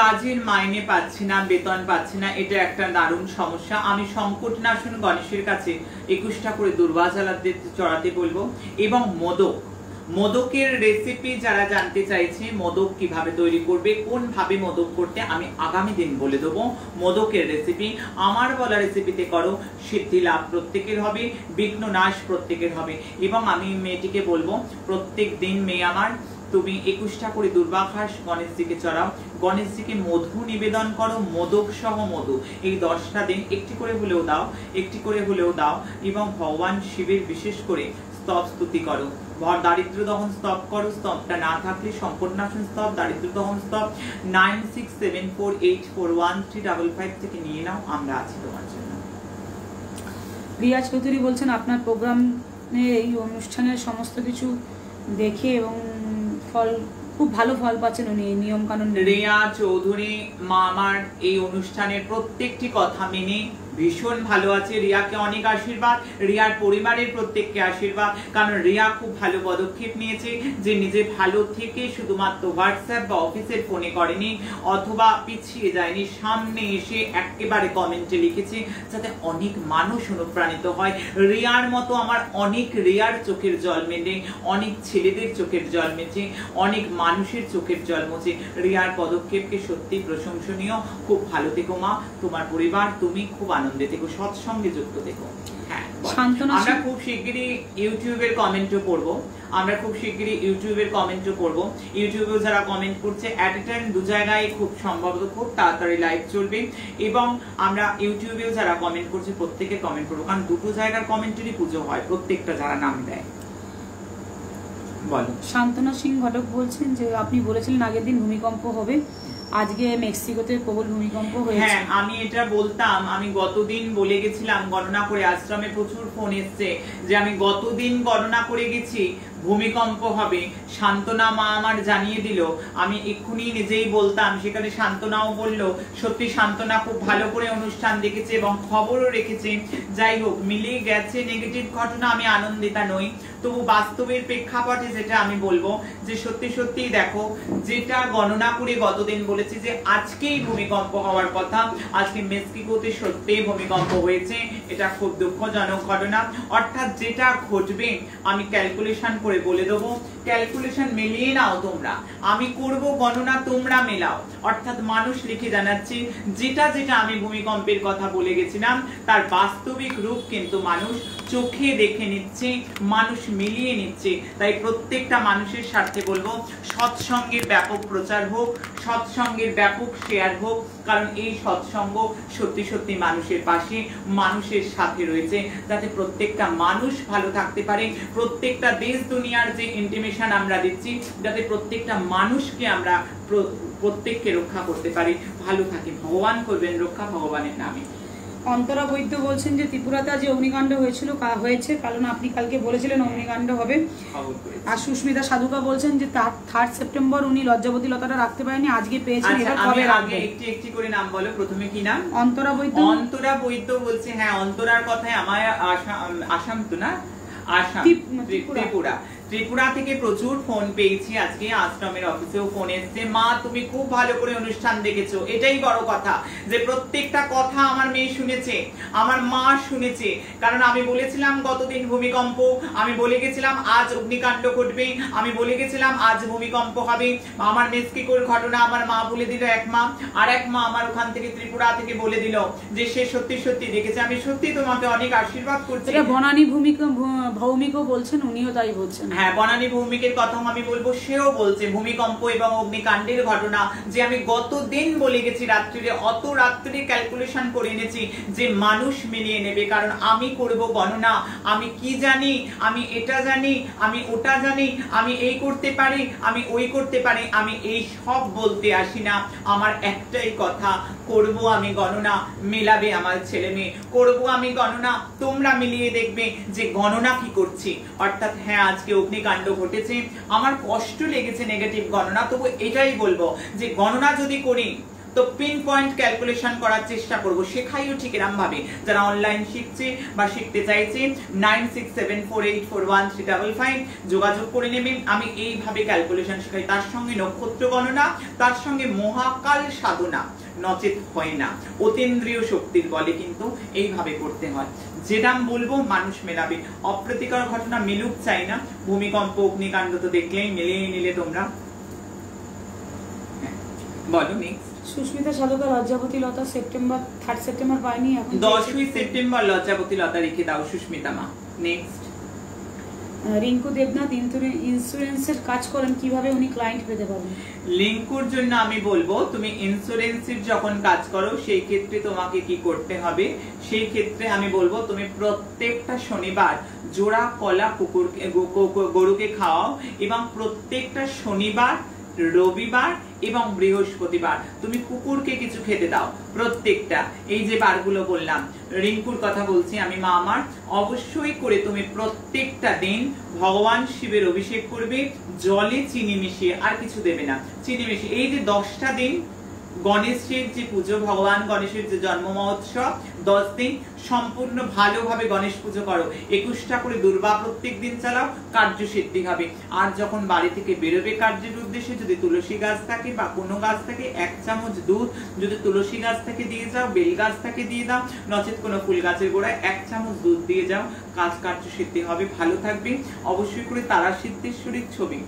কাজের মাইনে পাচ্ছি না, বেতন পাচ্ছি না, এটা একটা দারুণ সমস্যা। আমি সংকটনাশন গণেশের কাছে 21টা করে দুর্বা চড়াতে বলবো, এবং মোদকের রেসিপি যারা জানতে চাইছে, মোদক কিভাবে তৈরি করবে, কোন ভাবে মোদক করতে, আমি আগামী দিন বলে দেবো। মোদকের রেসিপি আমার বলা রেসিপিতে করো, সিদ্ধি লাভ প্রত্যেকের হবে, বিঘ্ন নাশ প্রত্যেকের হবে। এবং আমি মেয়েটিকে বলবো প্রত্যেক দিন মেয়ে আমার তুমি 21টা করে দুর্বাঘাস গণেশজিকে চড়াও, গণেশজিকে মধু নিবেদন করো, মোদক সহ মধু, এই 10টা দিন একটি করে হলেও দাও, এবং ভগবান শিবের বিশেষ করে স্তব স্তুতি করো, দারিদ্র দহন স্তব করো, স্তবটা না থাকলে সম্পূর্ণাসন স্তব, দারিদ্র দহন স্তব 9674841355 থেকে নিয়ে নাও, আমরা আছি তোমার জন্য। রিয়া চৌধুরী বলছেন আপনার প্রোগ্রামে এই অনুষ্ঠানের সমস্ত কিছু দেখে এবং খুব ভালো ফল পাচ্ছেন উনি, এই নিয়ম কানুন। রিয়া চৌধুরী মা আমার এই অনুষ্ঠানের প্রত্যেকটি কথা মেনে ভীষণ ভালো আছে। রিয়াকে অনেক আশীর্বাদ, রিয়ার পরিবারের প্রত্যেককে আশীর্বাদ, কারণ রিয়া খুব ভালো পদক্ষেপ নিয়েছে যে নিজে ভালো থেকে শুধুমাত্র হোয়াটসঅ্যাপ বা অফিসের ফোনে করেনি অথবা পিছিয়ে যায়নি, সামনে এসে একেবারে কমেন্টে লিখেছে যাতে অনেক মানুষ অনুপ্রাণিত হয়। রিয়ার মতো আমার অনেক রিয়ার চোখের জল মেলে, অনেক ছেলেদের চোখের জল মেছে, অনেক মানুষের চোখের জল মোছে। রিয়ার পদক্ষেপকে সত্যি প্রশংসনীয়। খুব ভালো থেকো মা, তোমার পরিবার, তুমি খুব আনন্দে থেকো, সৎসঙ্গে যুক্ত থেকো। হ্যাঁ, আমরা খুব শিগগিরই ইউটিউবের কমেন্টও পড়বো, আমরা খুব শিগগিরই ইউটিউবের কমেন্টও পড়বো। ইউটিউবেও যারা কমেন্ট করছে অ্যাট এ টাইম 2 জায়গায় খুব সম্ভবত খুব তাড়াতাড়ি লাইভ চলবে, এবং আমরা ইউটিউবেও যারা কমেন্ট করছে প্রত্যেকে কমেন্ট করবো, কারণ 2 জায়গার কমেন্টেরই পুজো হয়, প্রত্যেকটা যারা নাম দেয়। বলো। শান্তনা সিং ঘটক বলছেন যে আপনি বলেছিলেন আগের দিন ভূমিকম্প হবে, আজকে মেক্সিকোতে প্রবল ভূমিকম্প হয়েছে। হ্যাঁ, আমি এটা বলতাম, আমি গতদিন বলে গেছিলাম, গণনা করে, আশ্রমে প্রচুর ফোন এসছে যে আমি গতদিন গণনা করে গেছি ভূমিকম্প হবে। শান্তনা মা আমার জানিয়ে দিল, আমি এক্ষুনি নিজেই বলতাম, সেখানে শান্তনাও বলল। সত্যি শান্তনা খুব ভালো করে অনুষ্ঠান দেখেছে এবং খবরও রেখেছে। যাই হোক, মিলে গেছে নেগেটিভ ঘটনা, আমি আনন্দিতা নই, তবু বাস্তবের প্রেক্ষাপটে যেটা আমি বলবো যে সত্যি সত্যি দেখো, যেটা গণনা করে গতদিন বলেছি যে আজকেই ভূমিকম্প হওয়ার কথা, আজকে মেক্সিকোতে সত্যি ভূমিকম্প হয়েছে। এটা খুব দুঃখজনক ঘটনা। অর্থাৎ যেটা ঘটবে আমি ক্যালকুলেশন করে বলে দেবো, ক্যালকুলেশন মিলিয়ে নাও তোমরা, আমি করব গণনা, তোমরা মেলাও। অর্থাৎ মানুষ লিখে জানাচ্ছি যেটা যেটা আমি ভূমিকম্পের কথা বলে গেছিলাম তার বাস্তবিক রূপ কিন্তু মানুষ চোখে দেখে নিচ্ছে, মানুষ মিলিয়ে নিচ্ছে। তাই প্রত্যেকটা মানুষের স্বার্থে বলবো সৎসঙ্গের ব্যাপক প্রচার হোক, সৎসঙ্গের ব্যাপক শেয়ার হোক, কারণ এই সৎসঙ্গ সত্যি সত্যি মানুষের পাশে, মানুষের সাথে রয়েছে, যাতে প্রত্যেকটা মানুষ ভালো থাকতে পারে। প্রত্যেকটা দেশ দুনিয়ার যে ইন্টিমেশন আমরা দিচ্ছি, যাতে প্রত্যেকটা মানুষকে আমরা প্রত্যেককে রক্ষা করতে পারি, ভালো থাকি। ভগবান করবেন রক্ষা, ভগবানের নামে। অন্তরা বৈদ্য বলছেন যে ত্রিপুরাতে আজ অগ্নিকাণ্ড হয়েছে, কারণ আপনি কালকে বলেছিলেন অগ্নিকাণ্ড হবে। আর সুস্মিতা সাধুকা বলছেন যে 3 সেপ্টেম্বর উনি লজ্জাবতী লতাটা রাখতে পারেনি, আজকে পেয়েছেন, এটা কবে রাখবে? একটি একটি করে নাম বলো, প্রথমে কি নাম? অন্তরা বৈদ্য। অন্তরা বৈদ্য বলছে, হ্যাঁ, অন্তরার কথায় আমার আসাম তো না, আসাম, ত্রিপুরা থেকে প্রচুর ফোন পেয়েছি আজকে, আশ্রমের অফিসেও ফোন এসছে। মা তুমি খুব ভালো করে অনুষ্ঠান দেখেছো, এটাই বড় কথা, যে প্রত্যেকটা কথা আমার মেয়ে শুনেছে, আমার মা শুনেছে। কারণ আমি বলেছিলাম গতদিন ভূমিকম্প, আমি বলে গেছিলাম আজ অগ্নিকাণ্ড ঘটবে, আমি বলে গেছিলাম আজ ভূমিকম্প হবে। আমার মেক্সিকোর ঘটনা আমার মা বলে দিল এক মা, আর এক মা আমার ওখান থেকে ত্রিপুরা থেকে বলে দিল যে সে সত্যি সত্যি দেখেছে। আমি সত্যি তোমাকে অনেক আশীর্বাদ করছি। বনানী ভৌমিকও বলছেন, উনিও তাই বলছেন। হ্যাঁ, বনানী ভৌমিকের কথাও আমি বলবো, সেও বলছে ভূমিকম্প এবং অগ্নিকাণ্ডের ঘটনা যে আমি গতদিন বলে গেছি রাত্রিরে, অত রাত্রে ক্যালকুলেশন করে এনেছি যে মানুষ মিলিয়ে নেবে। কারণ আমি করব গণনা, আমি কি জানি, আমি এটা জানি, আমি ওটা জানি, আমি এই করতে পারি, আমি ওই করতে পারি, আমি এই সব বলতে আসি না। আমার একটাই কথা, করব আমি গণনা, মেলাবে আমার ছেলে মেয়ে, করব আমি গণনা, তোমরা মিলিয়ে দেখবে যে গণনা কি করছি। অর্থাৎ হ্যাঁ, আজকে অগ্নিকাণ্ড ঘটেছে, আমার কষ্ট লেগেছে নেগেটিভ গণনা, তবু এটাই বলবো যে গণনা যদি করি তো পিন পয়েন্ট ক্যালকুলেশন করার চেষ্টা করব, শেখাইও ঠিক এরকম ভাবে। যারা অনলাইন শিখছে বা শিখতে চাইছে 9674841355 যোগাযোগ করে নেবেন। আমি এইভাবে ক্যালকুলেশন শেখাই, তার সঙ্গে নক্ষত্র গণনা, তার সঙ্গে মহাকাল সাধনা, নচেত হয় না। অতীন্দ্রিয় শক্তির বলে কিন্তু এইভাবে করতে হয়। যেটাম বলবো মানুষ মেলাবে। অপ্রীতিকর ঘটনা মিলুক চাই না, ভূমিকম্প অগ্নিকাণ্ড তো দেখলেই মিলিয়ে নিলে তোমরা। বলো নেক্সট। সুস্মিতা সাধুকা লজ্জাবতী লতা 3 সেপ্টেম্বর পায়নি, এখন 10 সেপ্টেম্বর লজ্জাবতী লতা রেখে দাও সুস্মিতা মা। নেক্সট। রিঙ্কু দেবনাথ ইন্স্যুরেন্সের কাজ করেন, কিভাবে উনি ক্লায়েন্ট পেতে পারেন? লিঙ্কুর জন্য আমি বলবো তুমি ইন্স্যুরেন্সের যখন কাজ করো সেই ক্ষেত্রে তোমাকে কি করতে হবে, সেই ক্ষেত্রে আমি বলবো তুমি প্রত্যেকটা শনিবার জোড়া কলা গরুকে খাওয়াও, এবং প্রত্যেকটা শনিবার, রবিবার এবং বৃহস্পতিবার তুমি কুকুরকে কিছু খেতে দাও। প্রত্যেকটা এই যে বারগুলো বললাম, রিঙ্কুর কথা বলছি আমি, মা আমার, অবশ্যই করে তুমি প্রত্যেকটা দিন ভগবান শিবের অভিষেক করবে, জলে চিনি মিশিয়ে, আর কিছু দেবে না, চিনি মিশিয়ে। এই যে 10টা দিন গণেশের যে পুজো, ভগবান গণেশের যে জন্ম মহোৎসব, 10 দিন সম্পূর্ণ ভালোভাবে গণেশ পুজো করো, 21টা করে দুর্বা প্রত্যেক দিন চালাও, কার্য সিদ্ধি হবে। আর যখন বাড়ি থেকে বেরোবে কার্যের উদ্দেশ্যে, যদি তুলসী গাছ থাকে বা কোনো গাছ থাকে 1 চামচ দুধ, যদি তুলসী গাছ থেকে দিয়ে যাও, বেল গাছ থেকে দিয়ে দাও, নচেত কোনো ফুল গাছের গোড়ায় 1 চামচ দুধ দিয়ে যাও, কার্য সিদ্ধি হবে, ভালো থাকবে। অবশ্যই করে তারা সিদ্ধেশ্বরীর ছবি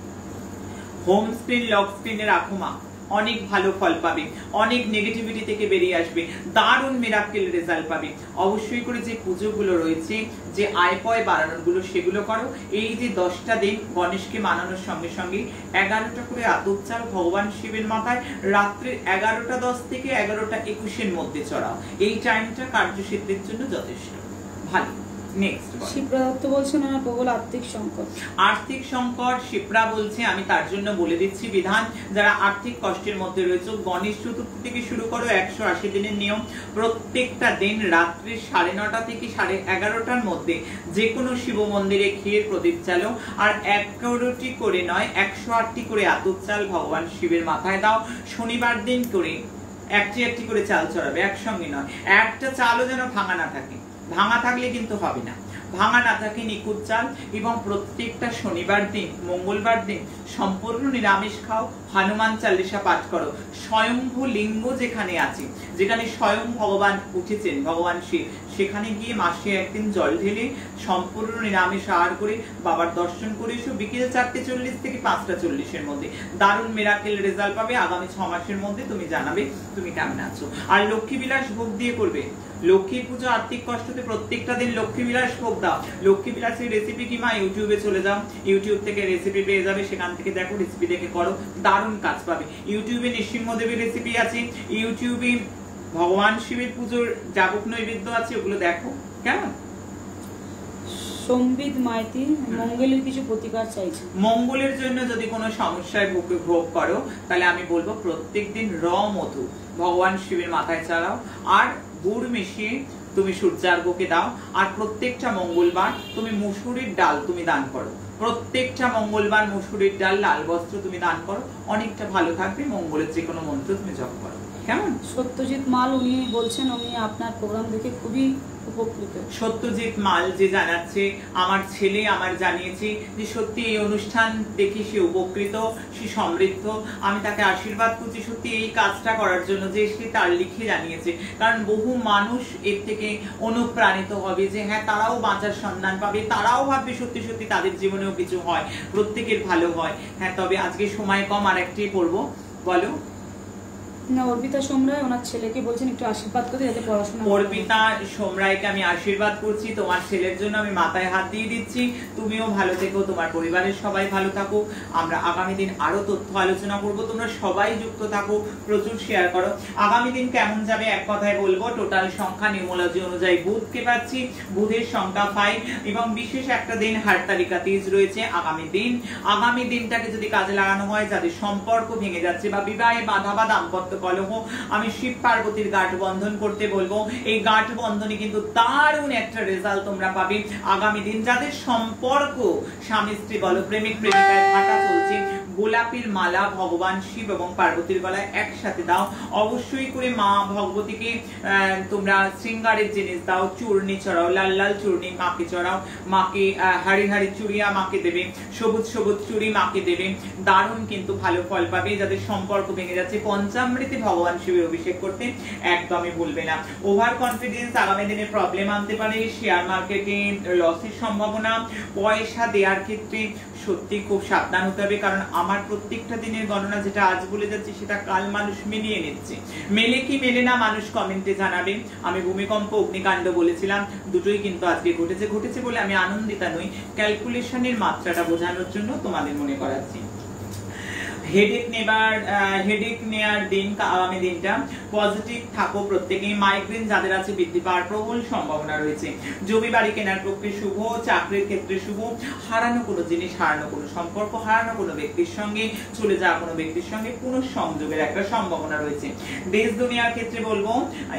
হোম স্ক্রিন লক স্ক্রিনে রাখো মা, অনেক ভালো ফল পাবে, অনেক নেগেটিভিটি থেকে বেরিয়ে আসবে, দারুণ মিরাক্কেল রেজাল্ট পাবে। অবশ্যই করে যে পুজোগুলো রয়েছে, যে আয় পয় বাড়ানোর গুলো, সেগুলো করো। এই যে 10টা দিন গণেশকে মানানোর সঙ্গে সঙ্গে 11টা করে আতপ চাল ভগবান শিবের মাথায় রাত্রে 11:10 থেকে 11:21 মধ্যে চড়াও। এই টাইমটা কার্যসিদ্ধির জন্য যথেষ্ট ভালো। নেক্সট শিপ্রাদত্ত বলছেন ওনার প্রবল আর্থিক সংকট। আর্থিক সংকট শিপ্রা বলছে, আমি তার জন্য বলে দিচ্ছি বিধান, যারা আর্থিক কষ্টের মধ্যে রয়েছে, গণেশ চতুর্থী থেকে শুরু করো 180 দিনের নিয়ম, প্রত্যেকটা দিন রাত্রি 9:30 থেকে 11:30টার মধ্যে যে কোনো শিব মন্দিরে ক্ষীরের প্রদীপ চালো, আর 11টি করে নয় 108টি করে আতপ চাল ভগবান শিবের মাথায় দাও। শনিবার দিন করে একটি করে চাল চড়াবে, একসঙ্গে নয়। একটা চালও যেন ভাঙা না থাকে, ভাঙা থাকলে কিন্তু হবে না, ভাঙা না থাকে নিখুঁত চাল। এবং প্রত্যেকটা শনিবার দিন, মঙ্গলবার দিন সম্পূর্ণ নিরামিষ খাও, হনুমান চালিসা পাঠ করো। স্বয়ম্ভু লিঙ্গ যেখানে আছে, যেখানে স্বয়ং ভগবান উঠেছেন, ভগবান শিব, সেখানে গিয়ে মাসে একদিন জল ঢেলে সম্পূর্ণ নিরামিষ আহার করে বাবার দর্শন করে এসো। বিকেল 4:40 থেকে 5:40 মধ্যে দারুণ মিরাকেল রেজাল্ট পাবে। আগামী 6 মাসের মধ্যে তুমি জানাবে তুমি কেমন আছো। আর লক্ষ্মী বিলাস ভোগ দিয়ে করবে। লক্ষ্মী পুজো আর্থিক কষ্টতে প্রত্যেকটা দিন লক্ষ্মী বিলাস ভোগ দাও। লক্ষ্মী বিলাসের রেসিপি কি মা, ইউটিউবে চলে যাও, ইউটিউব থেকে রেসিপি পেয়ে যাবে, সেখান থেকে দেখো, রেসিপি দেখে করো, দারুণ কাজ পাবে। ইউটিউবে নৃসিংহদেবের রেসিপি আছে, ইউটিউবে ভগবান শিবের পুজোর যাবক নৈবেদ্য আছে, ওগুলো দেখো কেমন। সম্বিত মাইতি মঙ্গলের কিছু প্রতিকার চাইছে। মঙ্গলের জন্য যদি কোনো সমস্যায় ভোগ করো, তাহলে আমি বলবো প্রত্যেকদিন র মধু ভগবান শিবের মাথায় চালাও, আর গুড় মিশিয়ে তুমি সূর্যার্ঘ্যকে দাও। আর প্রত্যেকটা মঙ্গলবার তুমি মুসুরির ডাল তুমি দান করো, প্রত্যেকটা মঙ্গলবার মুসুরির ডাল, লাল বস্ত্র তুমি দান করো, অনেকটা ভালো থাকবে। মঙ্গলের যে কোনো মন্ত্র তুমি জপ করো, কেমন। সত্যজিৎ মাল উনি বলছেন উনি আপনার প্রোগ্রাম দেখে খুবই উপকৃত। সত্যজিৎ মাল যে জানাচ্ছে, আমার ছেলে আমার জানিয়েছে যে সত্যি এই অনুষ্ঠান দেখে সে উপকৃত, সে সমৃদ্ধ। আমি তাকে আশীর্বাদ করছি সত্যি এই কাজটা করার জন্য, যে সে তার লিখে জানিয়েছে। কারণ বহু মানুষ এর থেকে অনুপ্রাণিত হবে, যে হ্যাঁ তারাও বাঁচার সন্ধান পাবে, তারাও ভাববে সত্যি সত্যি তাদের জীবনেও কিছু হয়, প্রত্যেকের ভালো হয়। হ্যাঁ, তবে আজকে সময় কম, আর একটি পড়বো, বলো। না, অর্পিতা সোমরায় ওনার ছেলেকে বলছেন একটু আশীর্বাদ করতে, যাতে পড়াশোনা। অর্পিতা সোমরায়কে আমি আশীর্বাদ করছি, তোমার ছেলের জন্য আমি মাথায় হাত দিয়ে দিচ্ছি। তুমিও ভালো থেকো, তোমার পরিবারের সবাই ভালো থাকো। আমরা আগামী দিন আরো তথ্য আলোচনা করব, তোমরা সবাই যুক্ত থাকো, প্রচুর শেয়ার করো। আগামী দিন কেমন যাবে এক কথায় বলবো, টোটাল সংখ্যা নিউমোলজি অনুযায়ী বুধকে পাচ্ছি, বুধের সংখ্যা 5, এবং বিশেষ একটা দিন হারতালিকা তিজ রয়েছে আগামী দিন। আগামী দিনটাকে যদি কাজে লাগানো হয়, যাদের সম্পর্ক ভেঙে যাচ্ছে বা বিবাহে বাধা বা দাম্পত্য কলহ, আমি শিব পার্বতীর গাঁঠ বন্ধন করতে বলবো। এই গাঁঠ বন্ধনে কিন্তু দারুণ একটা রেজাল্ট তোমরা পাবে আগামী দিন। যাদের সম্পর্ক স্বামী স্ত্রী বলো, প্রেমিক প্রেমিকায় ভাটা চলছে, গোলাপের মালা ভগবান শিব এবং পার্বতীর গলায় একসাথে দাও। অবশ্যই করে মা ভগবতীকে তোমরা শৃঙ্গারের জিনিস দাও, চূর্ণি চড়াও, লাল লাল চূর্ণি মাকে চড়াও, মাকে হাড়ি হাড়ি চুড়িয়া মাকে দেবে, সবুজ সবুজ চুড়ি মাকে দেবে, দারুণ কিন্তু ভালো ফল পাবে। যাদের সম্পর্ক ভেঙে যাচ্ছে, পঞ্চামৃতে ভগবান শিবের অভিষেক করতে একদমই ভুলবে না। ওভার কনফিডেন্স আগামী দিনে প্রবলেম আনতে পারে, শেয়ার মার্কেটে লসের সম্ভাবনা, পয়সা দেওয়ার ক্ষেত্রে সত্যি খুব সাবধান হতে হবে। কারণ আমার প্রত্যেকটা দিনের গণনা যেটা আজ বলে যাচ্ছে, সেটা কাল মানুষ মিলিয়ে নিচ্ছে। মেলে কি মেলে না মানুষ কমেন্টে জানাবে। আমি ভূমিকম্প অগ্নিকাণ্ড বলেছিলাম, দুটোই কিন্তু আজকে ঘটেছে বলে আমি আনন্দিতা নই, ক্যালকুলেশনের মাত্রাটা বোঝানোর জন্য তোমাদের মনে করাচ্ছি। হেডেক নেয়ার দিন আগামী দিনটা পজিটিভ থাকো প্রত্যেকেই। মাইগ্রেন যাদের আছে বৃদ্ধি পাওয়ার প্রবল সম্ভাবনা রয়েছে। জমি বাড়ি কেনার পক্ষে শুভ, চাকরির ক্ষেত্রে শুভ। হারানো কোনো জিনিস, হারানো কোনো সম্পর্ক, হারানো কোনো ব্যক্তির সঙ্গে, চলে যাওয়া কোনো ব্যক্তির সঙ্গে কোনো সংযোগের একটা সম্ভাবনা রয়েছে। দেশ দুনিয়ার ক্ষেত্রে বলবো,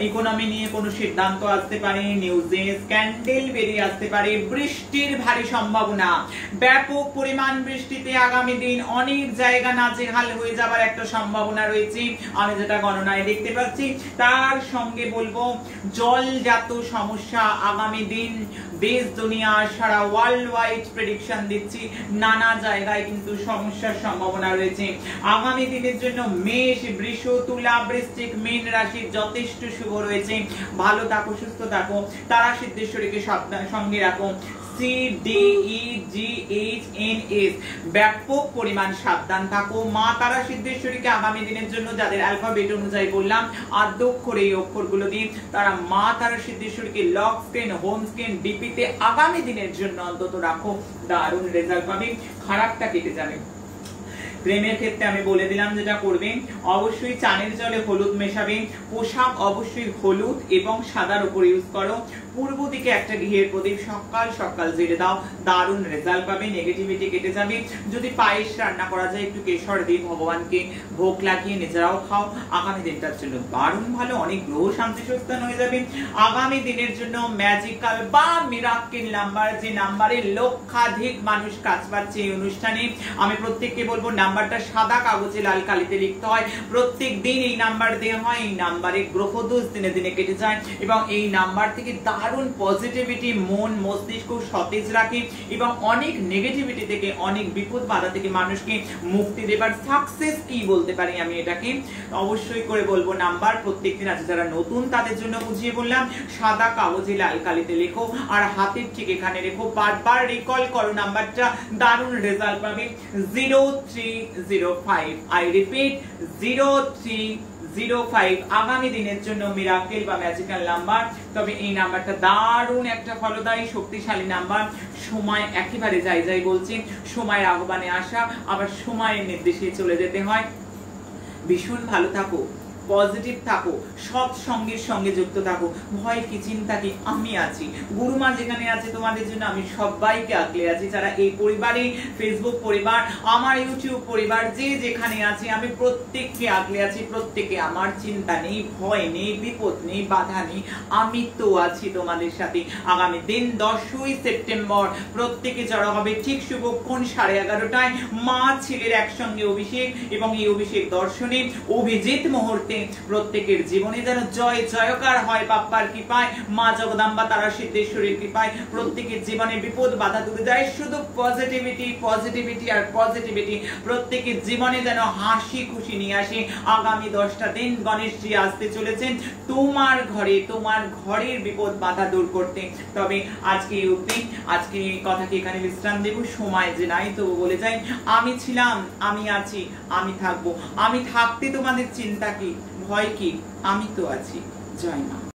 ইকোনমি নিয়ে কোনো সিদ্ধান্ত আসতে পারে, নিউজে স্ক্যান্ডেল বেরিয়ে আসতে পারে। বৃষ্টির ভারী সম্ভাবনা, ব্যাপক পরিমাণ বৃষ্টিতে আগামী দিন অনেক জায়গা না নাজেহাল হয়ে যাবার একটা সম্ভাবনা রয়েছে আমি যেটা গণনায় দেখতে পাচ্ছি। তার সঙ্গে বলবো জলজাত সমস্যা আগামী দিন দেশ দুনিয়া সারা ওয়ার্ল্ড ওয়াইড প্রেডিকশন দিচ্ছি, নানা জায়গায় কিন্তু সমস্যার সম্ভাবনা রয়েছে আগামী দিনের জন্য। মেষ, বৃষ, তুলা, বৃশ্চিক, মীন রাশি যথেষ্ট শুভ রয়েছে। ভালো থাকো, সুস্থ থাকো, তারা সিদ্ধেশ্বরীকে সঙ্গে রাখো। CDEGHNS ব্যাপক পরিমাণ সাবধান থাকো। মা তারা সিদ্ধেশ্বরীকে আগামী দিনের জন্য যাদের অ্যালফাবেট অনুযায়ী বললাম আদ্যক্ষর এই অক্ষরগুলো দিয়ে তারা মা তারা সিদ্ধেশ্বরীকে লক স্ক্রিন, হোম স্ক্রিন, ডিপিতে আগামী দিনের জন্য অন্তত রাখো, দারুণ রেজাল্ট পাবে, খারাপটা কেটে যাবে। প্রেমের ক্ষেত্রে আমি বলে দিলাম যেটা করবে, অবশ্যই চানের জলে হলুদ মেশাবে, পোশাক অবশ্যই হলুদ এবং সাদার উপর ইউজ করো, পূর্ব দিকে একটা ঘিয়ের প্রদীপ সকাল সকাল জেলে দাও, দারুণ রেজাল্ট পাবে, নেগেটিভিটি কেটে যাবে। যদি পায়েস রান্না করা যায় একটু কেশর দিয়ে ভগবানকে ভোগ লাগিয়ে নিজেরাও খাও, আগামী দিনটার জন্য দারুণ ভালো, অনেক গ্রহ শান্তি সস্থান হয়ে যাবে। আগামী দিনের জন্য ম্যাজিক্যাল বা মিরাক্কেল নাম্বার, যে নাম্বারে লক্ষাধিক মানুষ কাজ পাচ্ছে এই অনুষ্ঠানে, আমি প্রত্যেককে বলবো নাম্বারটা সাদা কাগজে লাল কালিতে লিখতে হয়, প্রত্যেক দিন এই নাম্বার দেওয়া হয়, এই নাম্বারে গ্রহদোষ দিনে দিনে কেটে যায় এবং এই নাম্বার থেকে দারুণ পজিটিভিটি মন মস্তিষ্ক সতেজ রাখে এবং অনেক নেগেটিভিটি থেকে, অনেক বিপদ বাধা থেকে মানুষকে মুক্তি দেবার সাকসেস কি বলতে পারি আমি এটাকে, অবশ্যই করে বলবো নাম্বার প্রত্যেকদিন আছে। যারা নতুন তাদের জন্য বুঝিয়ে বললাম, সাদা কাগজে লাল কালিতে লেখো আর হাতের ঠিক এখানে রেখো, বারবার রিকল করো নাম্বারটা, দারুণ রেজাল্ট পাবে। 0305, আই রিপিট 0305 আগামী দিনের জন্য মিরাকেল বা ম্যাজিক্যাল নাম্বার। তবে এই নাম্বারটা দারুণ একটা ফলদায়ী শক্তিশালী নাম্বার। সময় একেবারে যাই বলছি, সময়ের আহ্বানে আসা আবার সময়ের নির্দেশে চলে যেতে হয়। ভীষণ ভালো থাকো, পজিটিভ থাকো, সৎ সঙ্গের সঙ্গে যুক্ত থাকো, ভয় কি চিন্তা কি, আমি আছি, গুরুমা যেখানে আছে তোমাদের জন্য আমি সবাইকে আগলে আছি। যারা এই পরিবারে, ফেসবুক পরিবার, আমার ইউটিউব পরিবার, যে যেখানে আছে আমি প্রত্যেককে আগলে আছি, প্রত্যেকে আমার চিন্তা নেই, ভয় নেই, বিপদ নেই, বাধা নেই, আমি তো আছি তোমাদের সাথে। আগামী দিন 10ই সেপ্টেম্বর প্রত্যেকে জড়ো হবে ঠিক শুভক্ষণ 11:30টায়, মা ছেলের একসঙ্গে অভিষেক এবং এই অভিষেক দর্শনে অভিজিৎ মুহূর্তে প্রত্যেকের জীবনে যেন জয় জয়কার হয় বাপ্পার কৃপায়, মা জগদম্বা তারা সিদ্ধেশ্বরীর কৃপায়, প্রত্যেকের জীবনে বিপদ বাধা দূরে যায়, শুধু পজিটিভিটি পজিটিভিটি আর পজিটিভিটি, প্রত্যেকের জীবনে যেন হাসি খুশি নিয়ে আসে। আগামী 10টা দিন গণেশজি আসতে চলেছেন তোমার ঘরে, তোমার ঘরের বিপদ বাধা দূর করতে। তবে আজকে এই অবধি, আজকে এই কথাকে এখানে বিশ্রাম দেব, সময় যে নাই তবু বলে যাই, আমি ছিলাম, আমি আছি, আমি থাকবো, আমি থাকতে তোমাদের চিন্তা কি, ভয় কি, আমি তো আছি। জয় মা।